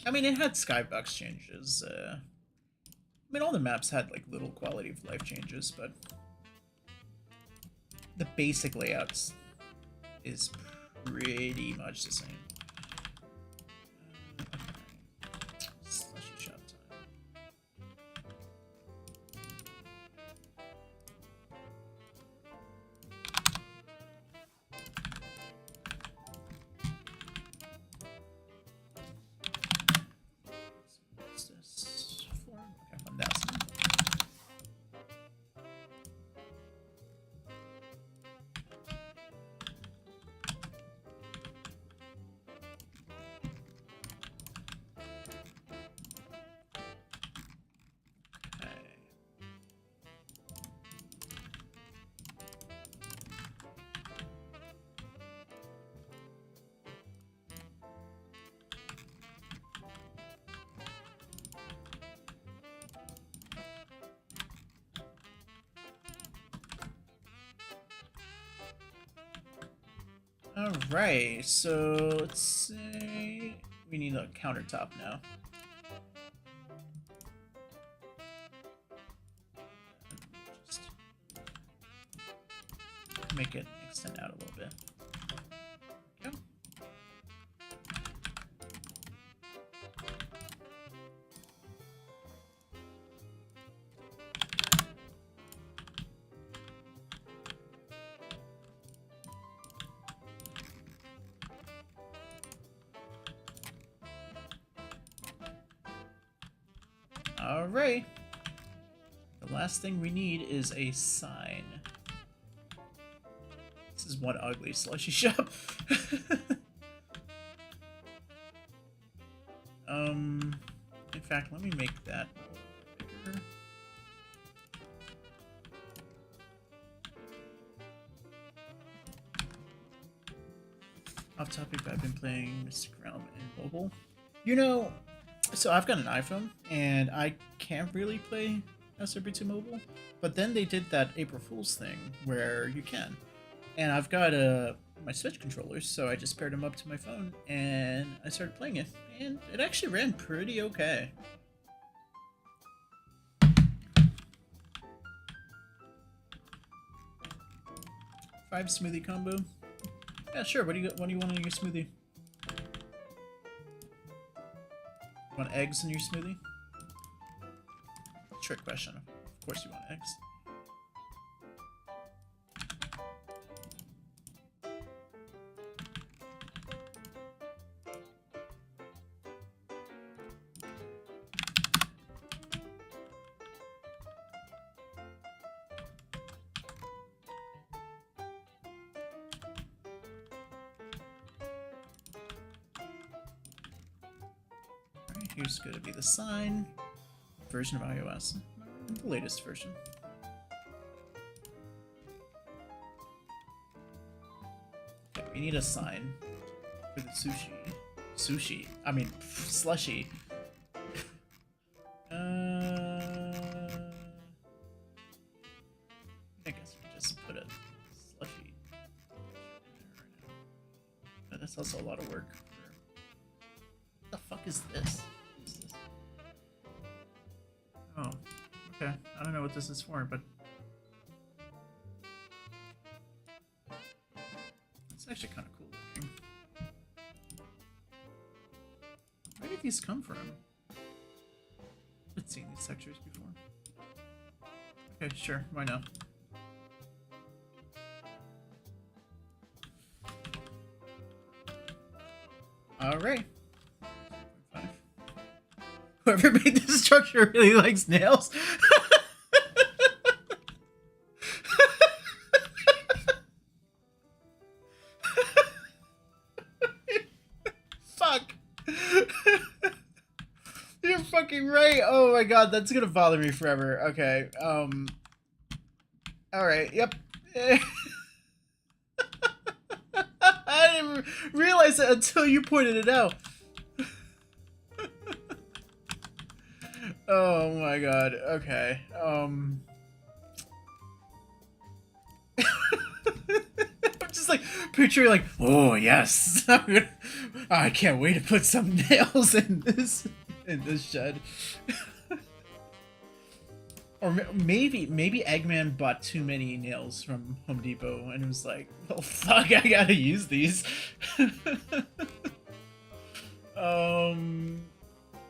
I mean, it had skybox changes. I mean, all the maps had like little quality of life changes, but the basic layouts is pretty much the same. Slushy shop time. What's this for? Okay, 1,000. Alright, so let's say we need a countertop now. Just make it extend out a little bit. There we go. Alright. The last thing we need is a sign. This is one ugly slushy shop. In fact, let me make that bigger. Off topic, I've been playing Mystic Realm and mobile. You know, so I've got an iPhone, and I can't really play SRB2 Mobile, but then they did that April Fool's thing where you can. And I've got my Switch controllers, so I just paired them up to my phone, and I started playing it, and it actually ran pretty okay. Five smoothie combo. Yeah, sure. What do you want in your smoothie? You want eggs in your smoothie? Trick question. Of course you want eggs. Here's going to be the sign. Version of iOS. The latest version. Okay, we need a sign for the sushi. Sushi. I mean, slushy. I guess we just put a slushy. But that's also a lot of work. What the fuck is this? Oh, okay. I don't know what this is for, but it's actually kind of cool looking. Where did these come from? I've seen these textures before. Okay, sure. Why not? All right. Whoever made this structure really likes nails. Fuck. You're fucking right. Oh my god, that's gonna bother me forever. Okay. Alright, yep. I didn't realize it until you pointed it out. Oh my god, okay, I'm just like, picturing like, oh yes, I can't wait to put some nails in this shed. Or maybe Eggman bought too many nails from Home Depot and was like, well fuck, I gotta use these.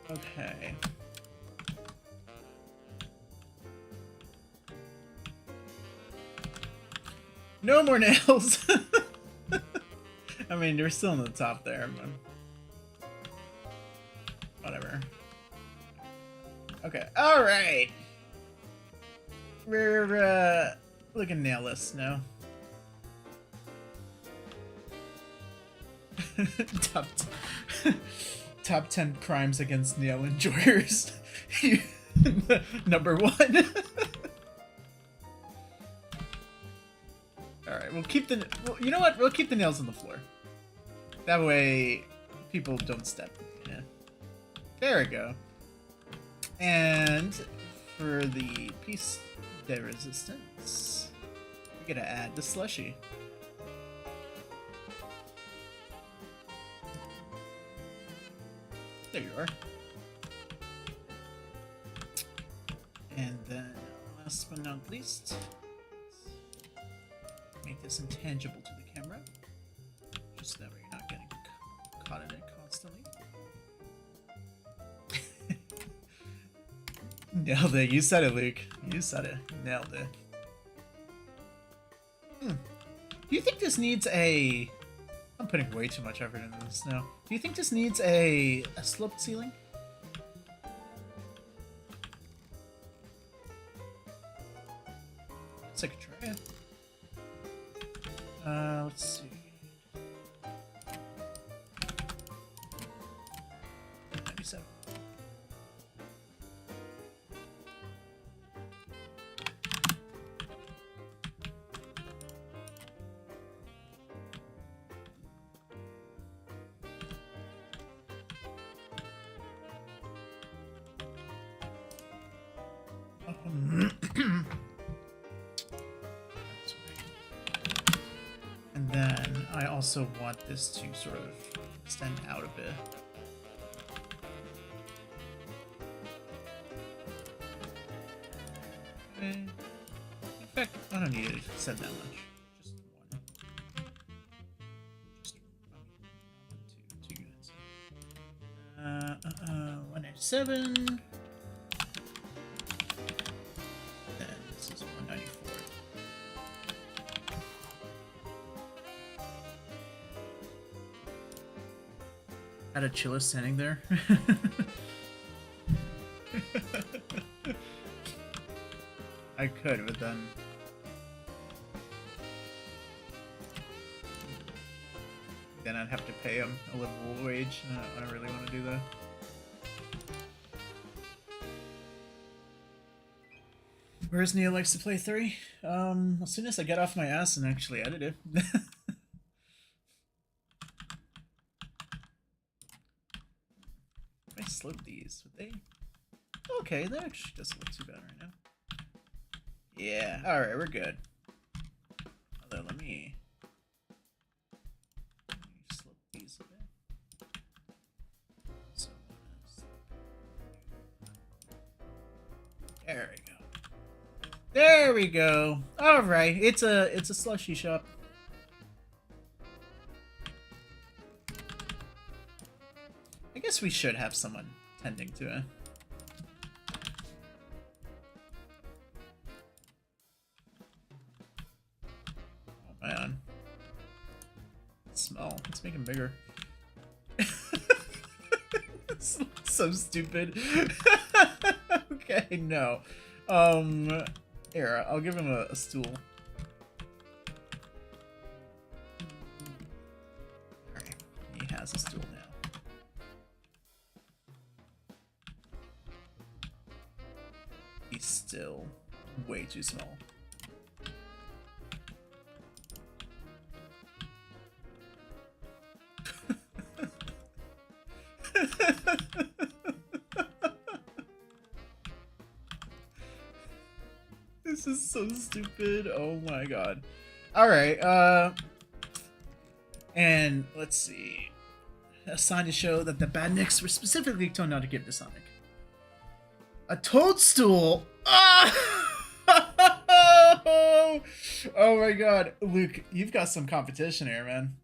Okay. No more nails! I mean, they're still on the top there, but whatever. Okay, alright! We're, looking nailless now. Top 10 crimes against nail enjoyers. Number 1. Alright, we'll keep the... Well, you know what? We'll keep the nails on the floor. That way, people don't step. Yeah. There we go. And for the piece de resistance, we gotta add the slushy. There you are. And then, last but not least, make this intangible to the camera, just that way you're not getting caught in it constantly. Nailed it. You said it, Luke. You said it. Nailed it. Do you think this needs a... I'm putting way too much effort into this now. Do you think this needs a sloped ceiling? It's like a try it. Let's see. '97. then I also want this to sort of extend out a bit. In fact, I don't need to extend that much. Just one. Just two units. 197. Then this is 194. Had a Chilla standing there. I could, but then I'd have to pay him a livable wage, and I don't really want to do that. Whereas Neo likes to play 3? As soon as I get off my ass and actually edit it. If I slowed these, would they? Okay, that actually doesn't look too bad right now. Yeah, alright, we're good. Although, let me slope these a bit. So, there we go. There we go. Alright, it's a slushy shop. I guess we should have someone tending to it. Man. Smell. Let's make him bigger. So stupid. Okay, no. Here, I'll give him a stool. Alright, he has a stool now. He's still way too small. This is so stupid. Oh my god. Alright, and let's see. A sign to show that the badniks were specifically told not to give to Sonic. A toadstool! Oh! Oh my god. Luke, you've got some competition here, man.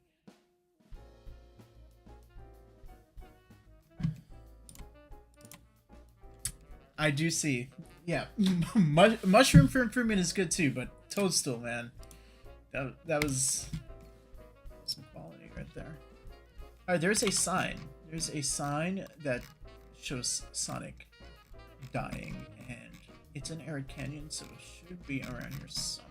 I do see. Yeah, mushroom for improvement is good too, but toadstool, man, that was some quality right there. All right, there's a sign. There's a sign that shows Sonic dying, and it's in Arid Canyon, so it should be around here somewhere.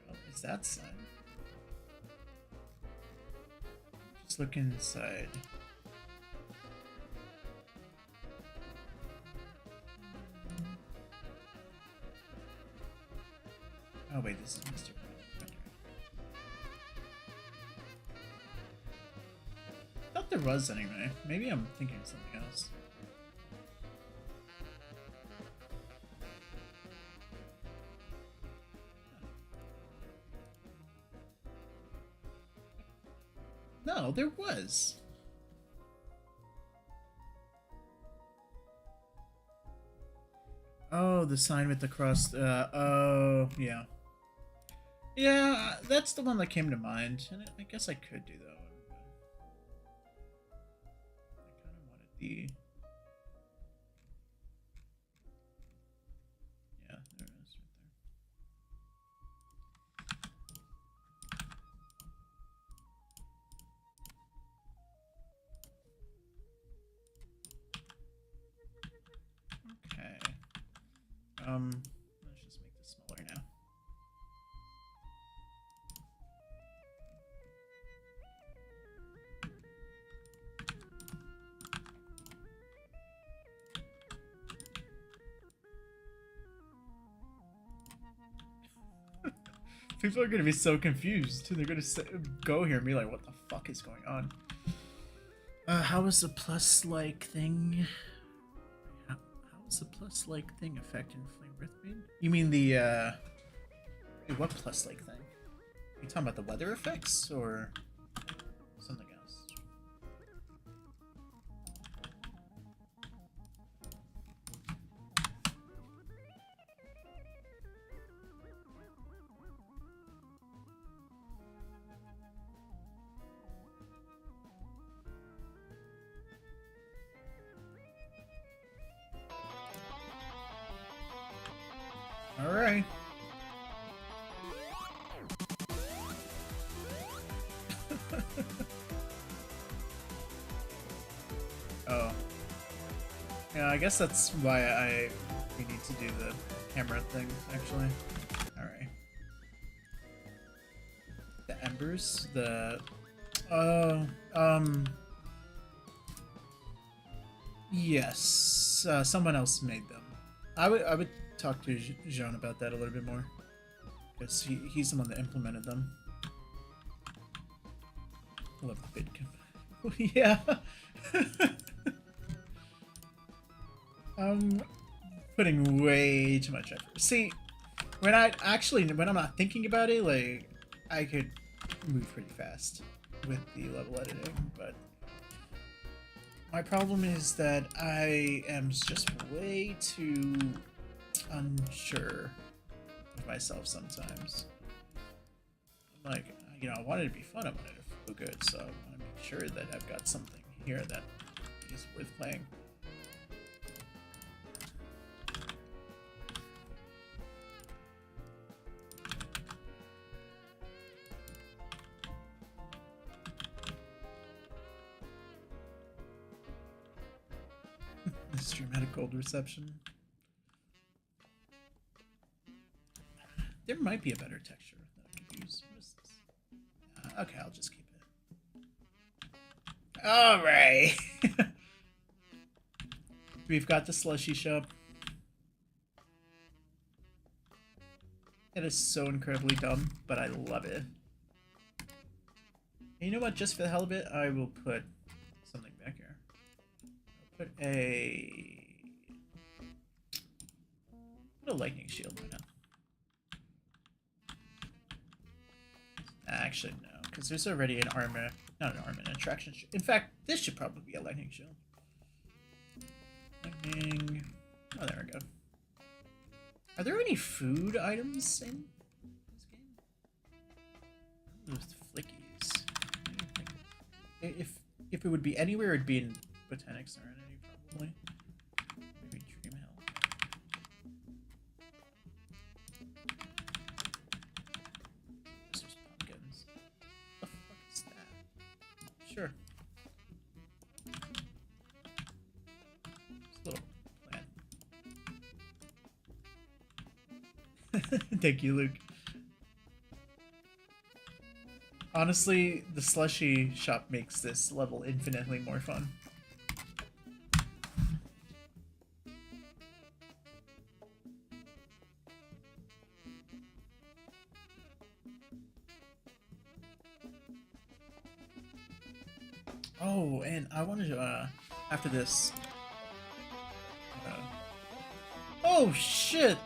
What is that sign? Look inside. Oh wait, this is Mr. I thought there was anyway. Maybe I'm thinking of something else. No, there was. Oh, the sign with the cross. Oh, yeah. Yeah, that's the one that came to mind. And I guess I could do that one. I kind of wanted the... Yeah, there it is right there. Okay. Let's just make this smaller now. People are gonna be so confused. They're gonna go here and be like, what the fuck is going on? How is the plus-like thing? How What's the plus like thing effect in Flame Earthbane? You mean the wait, what plus like thing? Are you talking about the weather effects or something else? All right. Oh. Yeah, I guess that's why we need to do the camera thing, actually. Alright. The embers? The... Yes. Someone else made them. I would talk to Jean about that a little bit more. Because he's the one that implemented them. I love the bid. Yeah. Putting way too much effort. See, when I'm not thinking about it, like, I could move pretty fast with the level editing, but my problem is that I am just way too unsure of myself sometimes. I'm like, you know, I want it to be fun, I want it to feel good, so I want to make sure that I've got something here that is worth playing. This stream had a gold reception. There might be a better texture that I could use. What is this? Okay, I'll just keep it. Alright! We've got the slushy shop. It is so incredibly dumb, but I love it. And you know what? Just for the hell of it, I will put something back here. I'll put a lightning shield. Why not? Actually, no, because there's already an armor. Not an armor, an attraction shield. In fact, this should probably be a lightning shield. Lightning. Oh, there we go. Are there any food items in this game? Those flickies. If it would be anywhere, it'd be in Botanic Serenity, probably. Maybe Dream Hill. There's pumpkins. What the fuck is that? Sure. Just a little plant. Thank you, Luke. Honestly, the slushy shop makes this level infinitely more fun. Oh, and I wanted to, after this... oh, shit!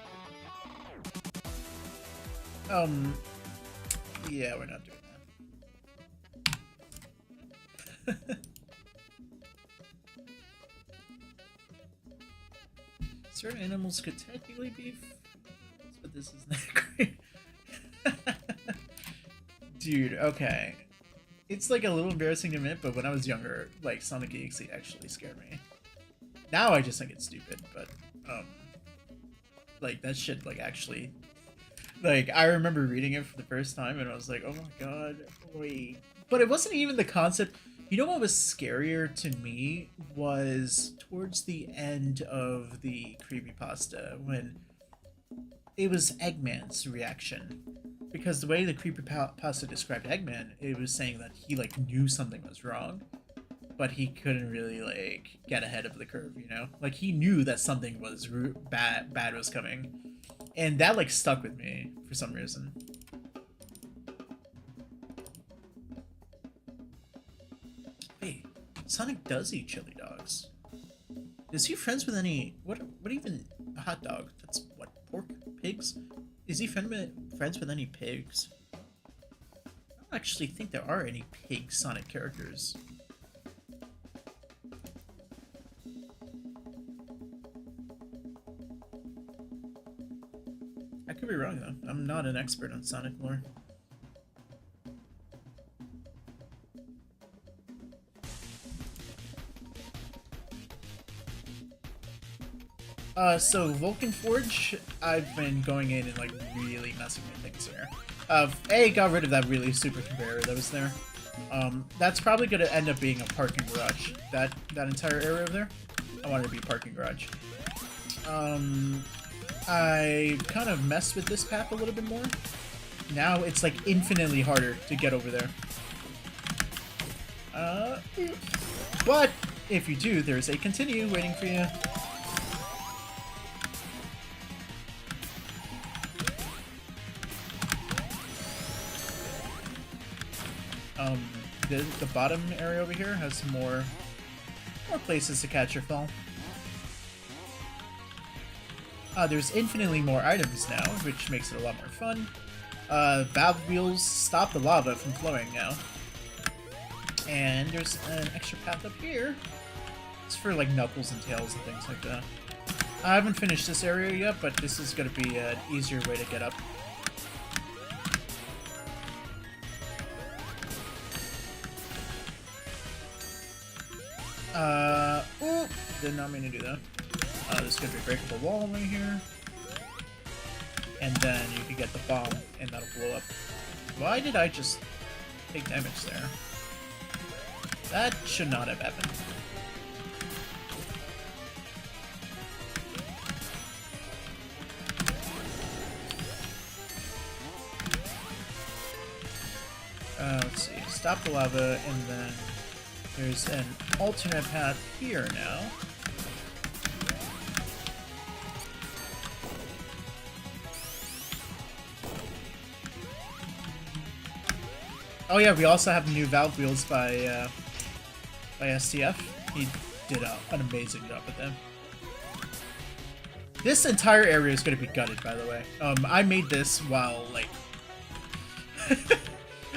Yeah, we're not doing that. Certain animals could technically be... but this is not great. Dude, okay. It's like a little embarrassing to admit, but when I was younger, like, Sonic EXE actually scared me. Now I just think it's stupid, but, like, that shit, like, actually... Like, I remember reading it for the first time, and I was like, oh my god, wait. But it wasn't even the concept... You know what was scarier to me was towards the end of the creepypasta, when it was Eggman's reaction. Because the way the creepypasta described Eggman, it was saying that he, like, knew something was wrong, but he couldn't really, like, get ahead of the curve, you know? Like, he knew that something was bad was coming. And that, like, stuck with me for some reason. Wait, Sonic does eat chili dogs. Is he friends with any... What even... A hot dog? That's what? Pork? Pigs? Is he friends with any pigs? I don't actually think there are any pig Sonic characters. I could be wrong, though. I'm not an expert on Sonic lore. So Vulcan Forge, I've been going in and like really messing with things there. A, got rid of that really super conveyor that was there. That's probably gonna end up being a parking garage. That entire area over there, I want it to be a parking garage. I kind of messed with this path a little bit more. Now it's like infinitely harder to get over there. But if you do, there's a continue waiting for you. The bottom area over here has more places to catch your fall. There's infinitely more items now, which makes it a lot more fun. Valve wheels stop the lava from flowing now. And there's an extra path up here. It's for like Knuckles and Tails and things like that. I haven't finished this area yet, but this is going to be an easier way to get up. Ooh, did not mean to do that. There's gonna be a breakable wall right here. And then you can get the bomb, and that'll blow up. Why did I just take damage there? That should not have happened. Let's see. Stop the lava, and then there's an alternate path here now. Oh yeah, we also have new valve wheels by STF. He did an amazing job with them. This entire area is going to be gutted, by the way. I made this while like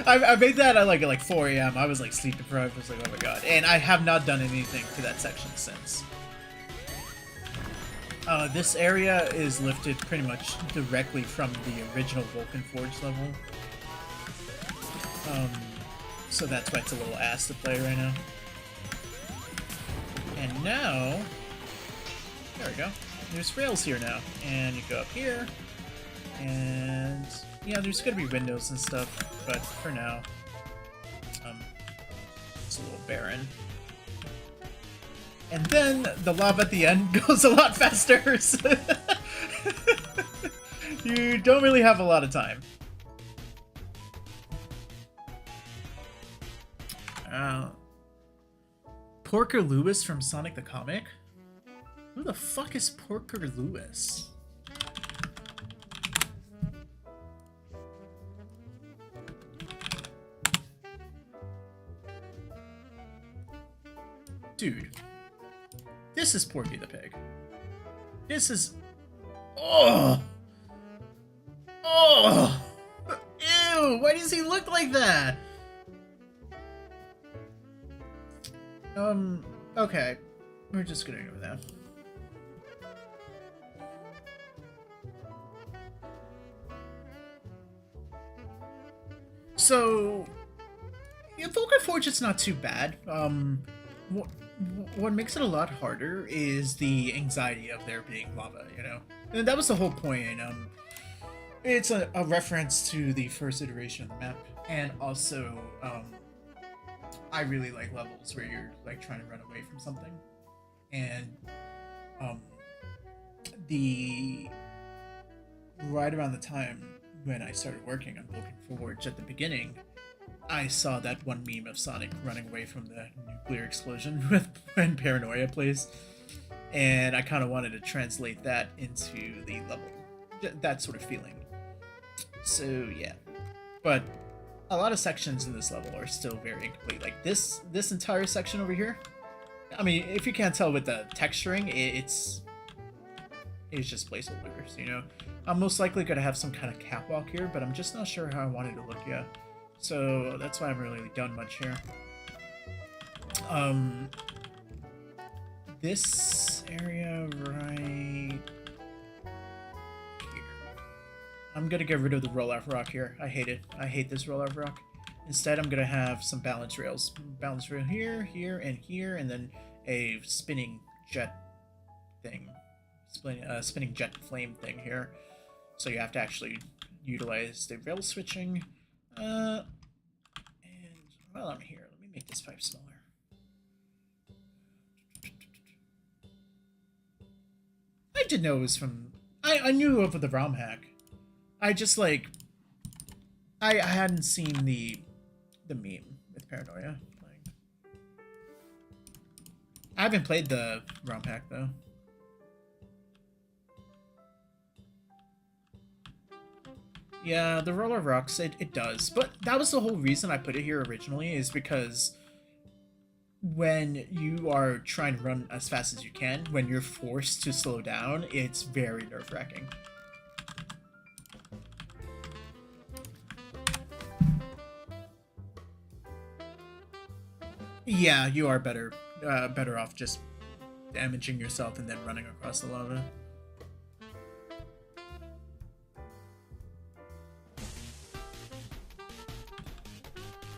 I made that at like 4 AM. I was like sleep deprived. I was like, oh my god. And I have not done anything to that section since. This area is lifted pretty much directly from the original Vulcan Forge level. So that's why it's a little ass to play right now. And now, there we go. There's rails here now. And you go up here, and yeah, there's gonna be windows and stuff, but for now, it's a little barren. And then the lava at the end goes a lot faster, so you don't really have a lot of time. Porker Lewis from Sonic the Comic? Who the fuck is Porker Lewis? Dude. This is Porky the Pig. This is... Oh! Oh! Ew! Why does he look like that? Okay. We're just gonna go with that. So... Yeah, Vulcan Forge is not too bad. What makes it a lot harder is the anxiety of there being lava, you know? And that was the whole point. It's a reference to the first iteration of the map, and also, I really like levels where you're like trying to run away from something, and right around the time when I started working on Vulcan Forge at the beginning, I saw that one meme of Sonic running away from the nuclear explosion when Paranoia plays, and I kind of wanted to translate that into the level, that sort of feeling. So yeah, but a lot of sections in this level are still very incomplete. Like this entire section over here, I mean, if you can't tell with the texturing, it's just placeholders, you know? I'm most likely going to have some kind of catwalk here, but I'm just not sure how I want it to look yet. So that's why I haven't really done much here. This area right here. I'm going to get rid of the roll-off rock here. I hate it. I hate this roll-off rock. Instead, I'm going to have some balance rails. Balance rail here, here, and then a spinning jet thing. Spinning jet flame thing here. So you have to actually utilize the rail switching. And while I'm here, let me make this pipe smaller. I did know it was from... I knew of the ROM hack. I just, like... I hadn't seen the meme with Paranoia. Like, I haven't played the ROM hack, though. Yeah, the roller rocks, it does. But that was the whole reason I put it here originally, is because when you are trying to run as fast as you can, when you're forced to slow down, it's very nerve-wracking. Yeah, you are better off just damaging yourself and then running across the lava.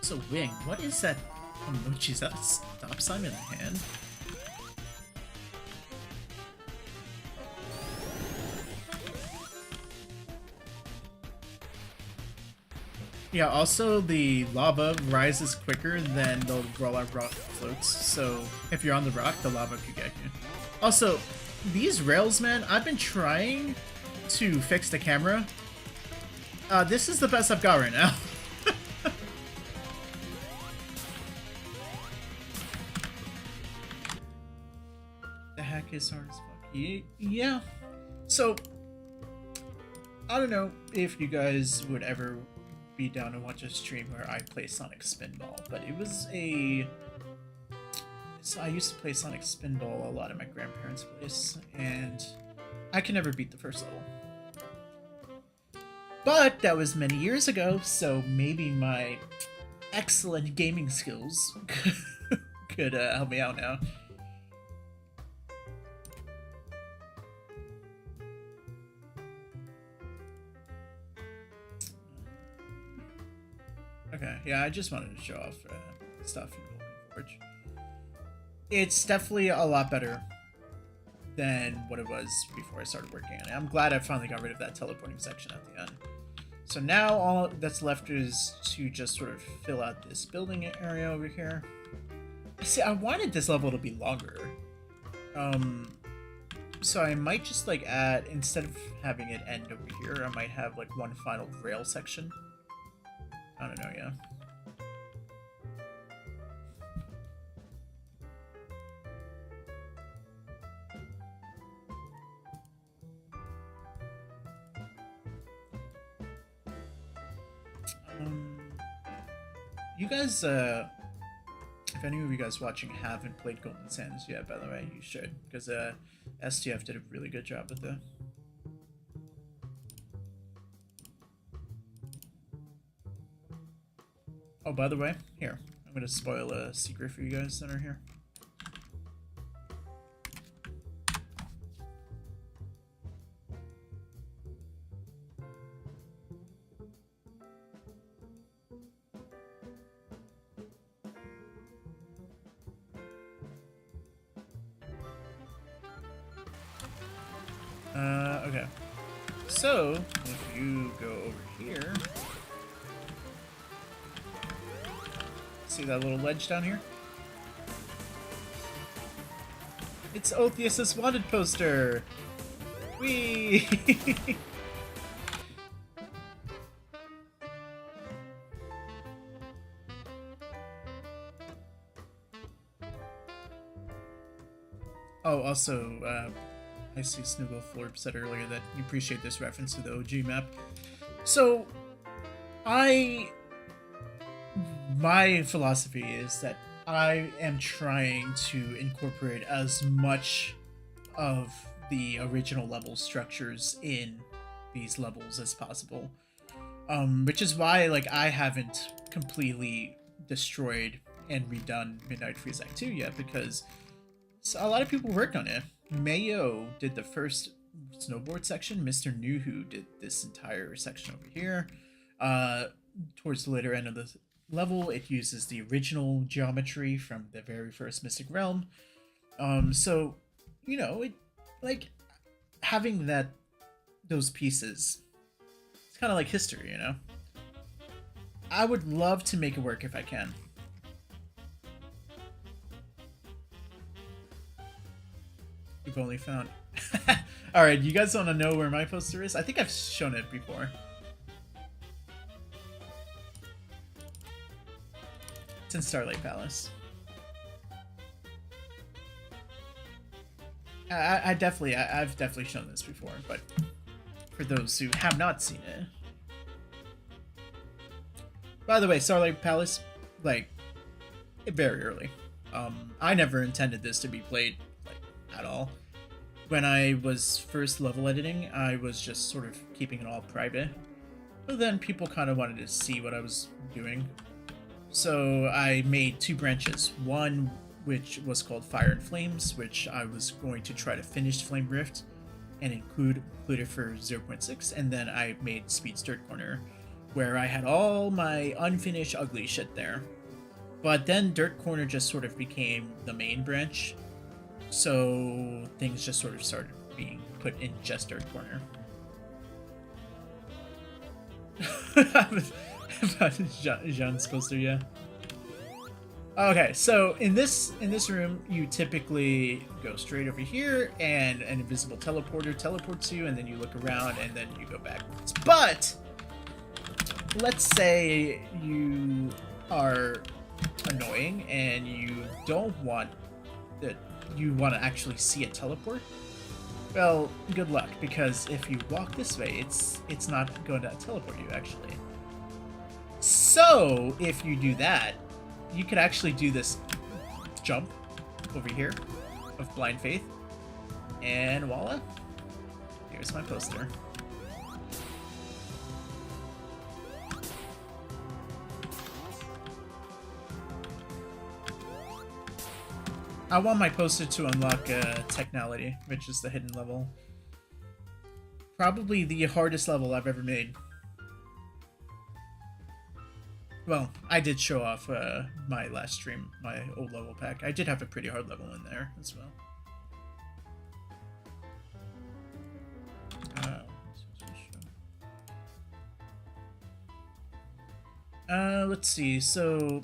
So, Wing, what is that emoji? Is that a stop sign in a hand? Yeah, also the lava rises quicker than the roll-out rock floats, so if you're on the rock, the lava could get you. Also, these rails, man, I've been trying to fix the camera. This is the best I've got right now. The heck is hard as fuck. Yeah. So, I don't know if you guys would ever be down to watch a stream where I play Sonic Spinball, but it was a... So I used to play Sonic Spinball a lot at my grandparents' place, and I could never beat the first level. But that was many years ago, so maybe my excellent gaming skills could help me out now. Okay, yeah, I just wanted to show off stuff in Golden Forge. It's definitely a lot better than what it was before I started working on it. I'm glad I finally got rid of that teleporting section at the end. So now all that's left is to just sort of fill out this building area over here. See, I wanted this level to be longer. So I might just like add, instead of having it end over here, I might have like one final rail section. I don't know, yeah. You guys, if any of you guys watching haven't played Golden Sands yet, by the way, you should, because STF did a really good job with it. Oh, by the way, here, I'm going to spoil a secret for you guys that are here. Okay. So, if you go over here... See that little ledge down here? It's Otheus's wanted poster! Whee! Oh, also, I see Snoogle Florp said earlier that you appreciate this reference to the OG map. So, my philosophy is that I am trying to incorporate as much of the original level structures in these levels as possible. Which is why, like, I haven't completely destroyed and redone Midnight Freeze Act 2 yet, because a lot of people worked on it. Mayo did the first snowboard section. Mr. Nuhu did this entire section over here. Towards the later end of the level, it uses the original geometry from the very first Mystic Realm. So, you know, it, like, having those pieces, it's kind of like history, you know? I would love to make it work if I can. You've only found... Alright, you guys want to know where my poster is? I think I've shown it before. It's in Starlight Palace. I've definitely shown this before, but for those who have not seen it. By the way, Starlight Palace, like, very early. I never intended this to be played, like, at all. When I was first level editing, I was just sort of keeping it all private. But then people kind of wanted to see what I was doing. So I made two branches. One which was called Fire and Flames, which I was going to try to finish Flame Rift and include it for 0.6, and then I made Speed's Dirt Corner, where I had all my unfinished ugly shit there. But then Dirt Corner just sort of became the main branch, so things just sort of started being put in just Dirt Corner. About Jean's coaster, yeah. Okay, so in this room, you typically go straight over here, and an invisible teleporter teleports you, and then you look around, and then you go backwards. But let's say you are annoying, and you don't want that. You want to actually see a teleport. Well, good luck, because if you walk this way, it's not going to teleport you actually. So if you do that, you could actually do this jump over here of Blind Faith, and voila, here's my poster. I want my poster to unlock Technality, which is the hidden level. Probably the hardest level I've ever made. Well, I did show off my last stream, my old level pack. I did have a pretty hard level in there as well. Let's see. So,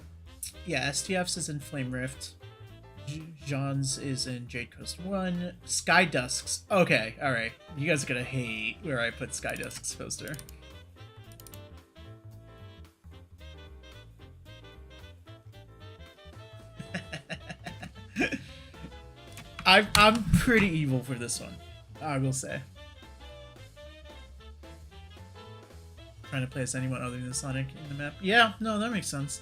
yeah, STF's is in Flame Rift. Jean's is in Jade Coast 1. Sky Dusk's. Okay, alright. You guys are gonna hate where I put Sky Dusk's poster. I'm pretty evil for this one, I will say. Trying to play as anyone other than Sonic in the map. Yeah, no, that makes sense.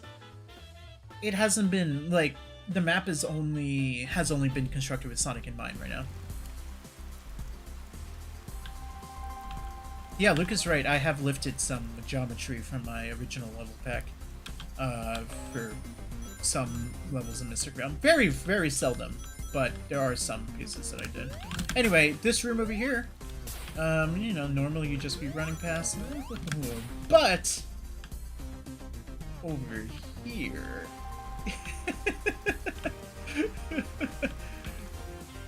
It hasn't been, like, the map has only been constructed with Sonic in mind right now. Yeah, Luke is right. I have lifted some geometry from my original level pack for some levels in Mystic Realm. Very, very seldom, but there are some pieces that I did. Anyway, this room over here, you know, normally you just be running past, but over here,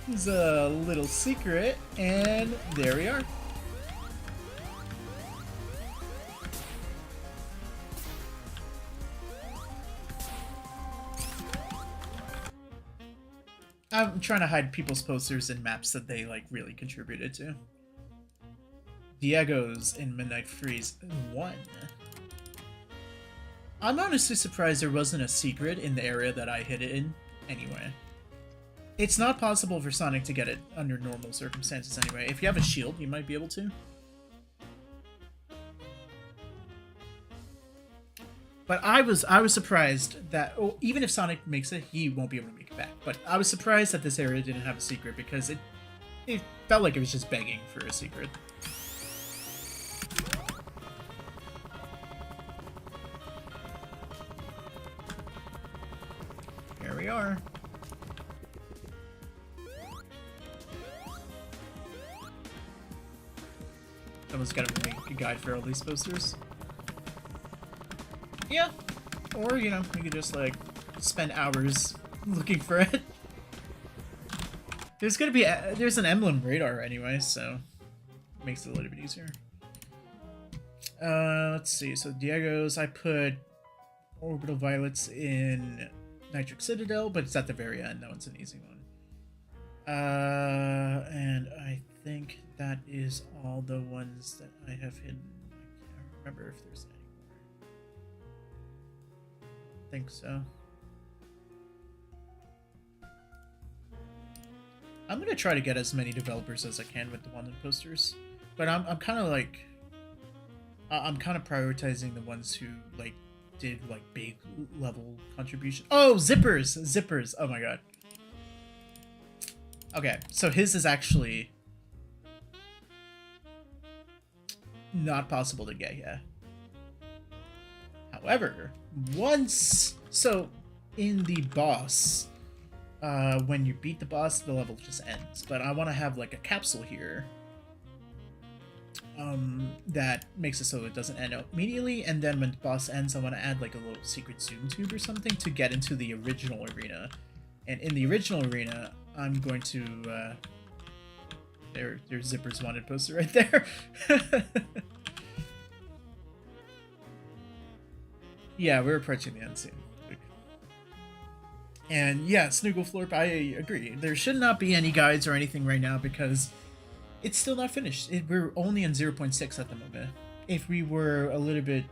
there's a little secret, and there we are. I'm trying to hide people's posters and maps that they, like, really contributed to. Diego's in Midnight Freeze 1. I'm honestly surprised there wasn't a secret in the area that I hid it in anyway. It's not possible for Sonic to get it under normal circumstances anyway. If you have a shield, you might be able to. But I was surprised that even if Sonic makes it, he won't be able to make it back. But I was surprised that this area didn't have a secret because it felt like it was just begging for a secret. Here we are. Someone's got to make a guide for all these posters. Yeah. Or, you know, we could just, like, spend hours looking for it. There's gonna be there's an emblem radar anyway, so it makes it a little bit easier. Let's see. So Diego's, I put Orbital Violets in Nitric Citadel, but it's at the very end. That one's an easy one. And I think that is all the ones that I have hidden. I can't remember if there's any more. I think so. I'm gonna try to get as many developers as I can with the wanted posters, but I'm kind of like I'm kind of prioritizing the ones who like did like big level contribution. Oh, zippers! Oh my god. Okay, so his is actually not possible to get yet. However, so in the boss. When you beat the boss, the level just ends. But I want to have like a capsule here that makes it so it doesn't end immediately. And then when the boss ends, I want to add like a little secret zoom tube or something to get into the original arena. And in the original arena, I'm going to there's Zipper's wanted poster right there. Yeah, we're approaching the end soon. And yeah, Snoogleflorp, I agree. There should not be any guides or anything right now because it's still not finished. We're only in 0.6 at the moment. If we were a little bit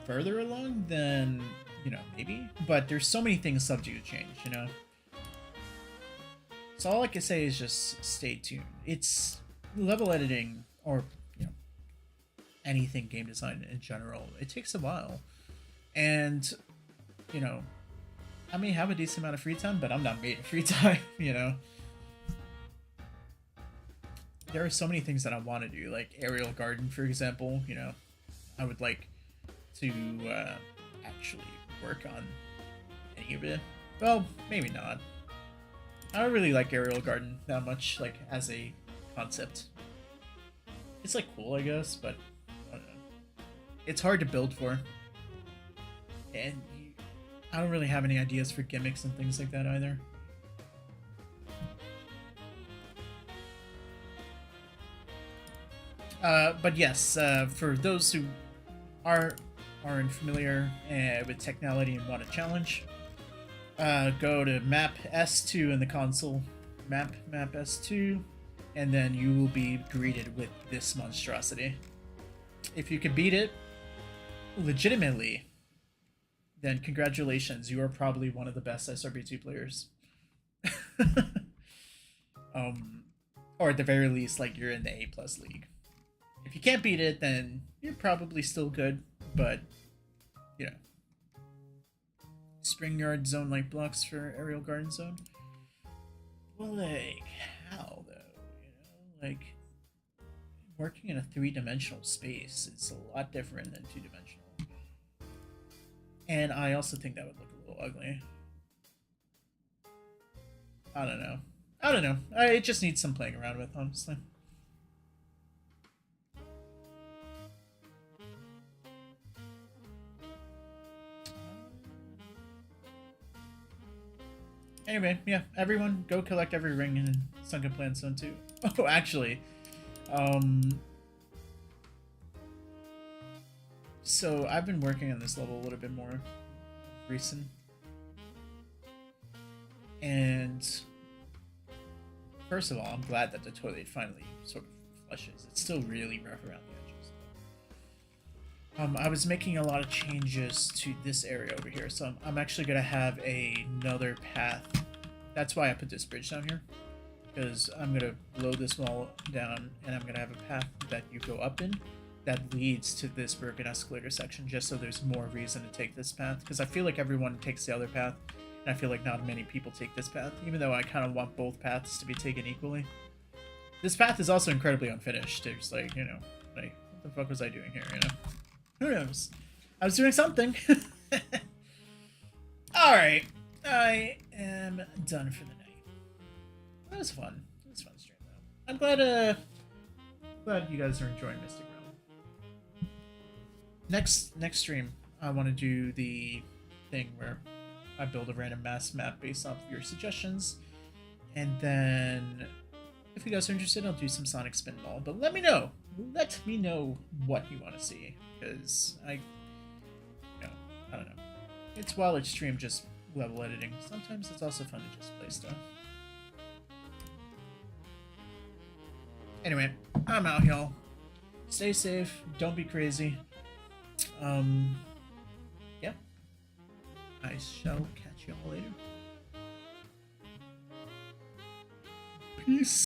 further along, then, you know, maybe. But there's so many things subject to change, you know? So all I can say is just stay tuned. It's level editing, or, you know, anything game design in general. It takes a while. And, you know, I may have a decent amount of free time, but I'm not made of free time, you know? There are so many things that I want to do, like Aerial Garden, for example, you know? I would like to actually work on any of it. Well, maybe not. I don't really like Aerial Garden that much, like, as a concept. It's, like, cool, I guess, but I don't know. It's hard to build for. And I don't really have any ideas for gimmicks and things like that either. But yes, for those who aren't familiar with Technality and want a challenge, go to map S2 in the console, map S2, and then you will be greeted with this monstrosity. If you can beat it legitimately, then congratulations, you are probably one of the best SRB2 players. Or at the very least, like, you're in the A+ league. If you can't beat it, then you're probably still good, but, you know. Spring Yard Zone like blocks for Aerial Garden Zone? Well, like, how, though? You know, like, working in a 3-dimensional space, it's a lot different than 2-dimensional. And I also think that would look a little ugly. I don't know. It just needs some playing around with, honestly. Anyway, yeah, everyone go collect every ring in Sunken Plan Zone 2. Oh, actually, so I've been working on this level a little bit more recent, and first of all, I'm glad that the toilet finally sort of flushes. It's still really rough around the edges. I was making a lot of changes to this area over here, so I'm actually gonna have another path. That's why I put this bridge down here, because I'm gonna blow this wall down, and I'm gonna have a path that you go up in that leads to this broken escalator section, just so there's more reason to take this path, because I feel like everyone takes the other path, and I feel like not many people take this path, even though I kind of want both paths to be taken equally. This path is also incredibly unfinished. There's like, you know, like, what the fuck was I doing here, you know? Who knows? I was doing something. Alright. I am done for the night. That was fun. It was a fun stream, though. I'm glad you guys are enjoying Mystic Realm. Next stream, I want to do the thing where I build a random mass map based off of your suggestions, and then if you guys are interested, I'll do some Sonic Spinball. But let me know what you want to see, because I don't know. It's while it's stream just level editing. Sometimes it's also fun to just play stuff. Anyway, I'm out, y'all. Stay safe. Don't be crazy. Yeah. I shall catch y'all later. Peace.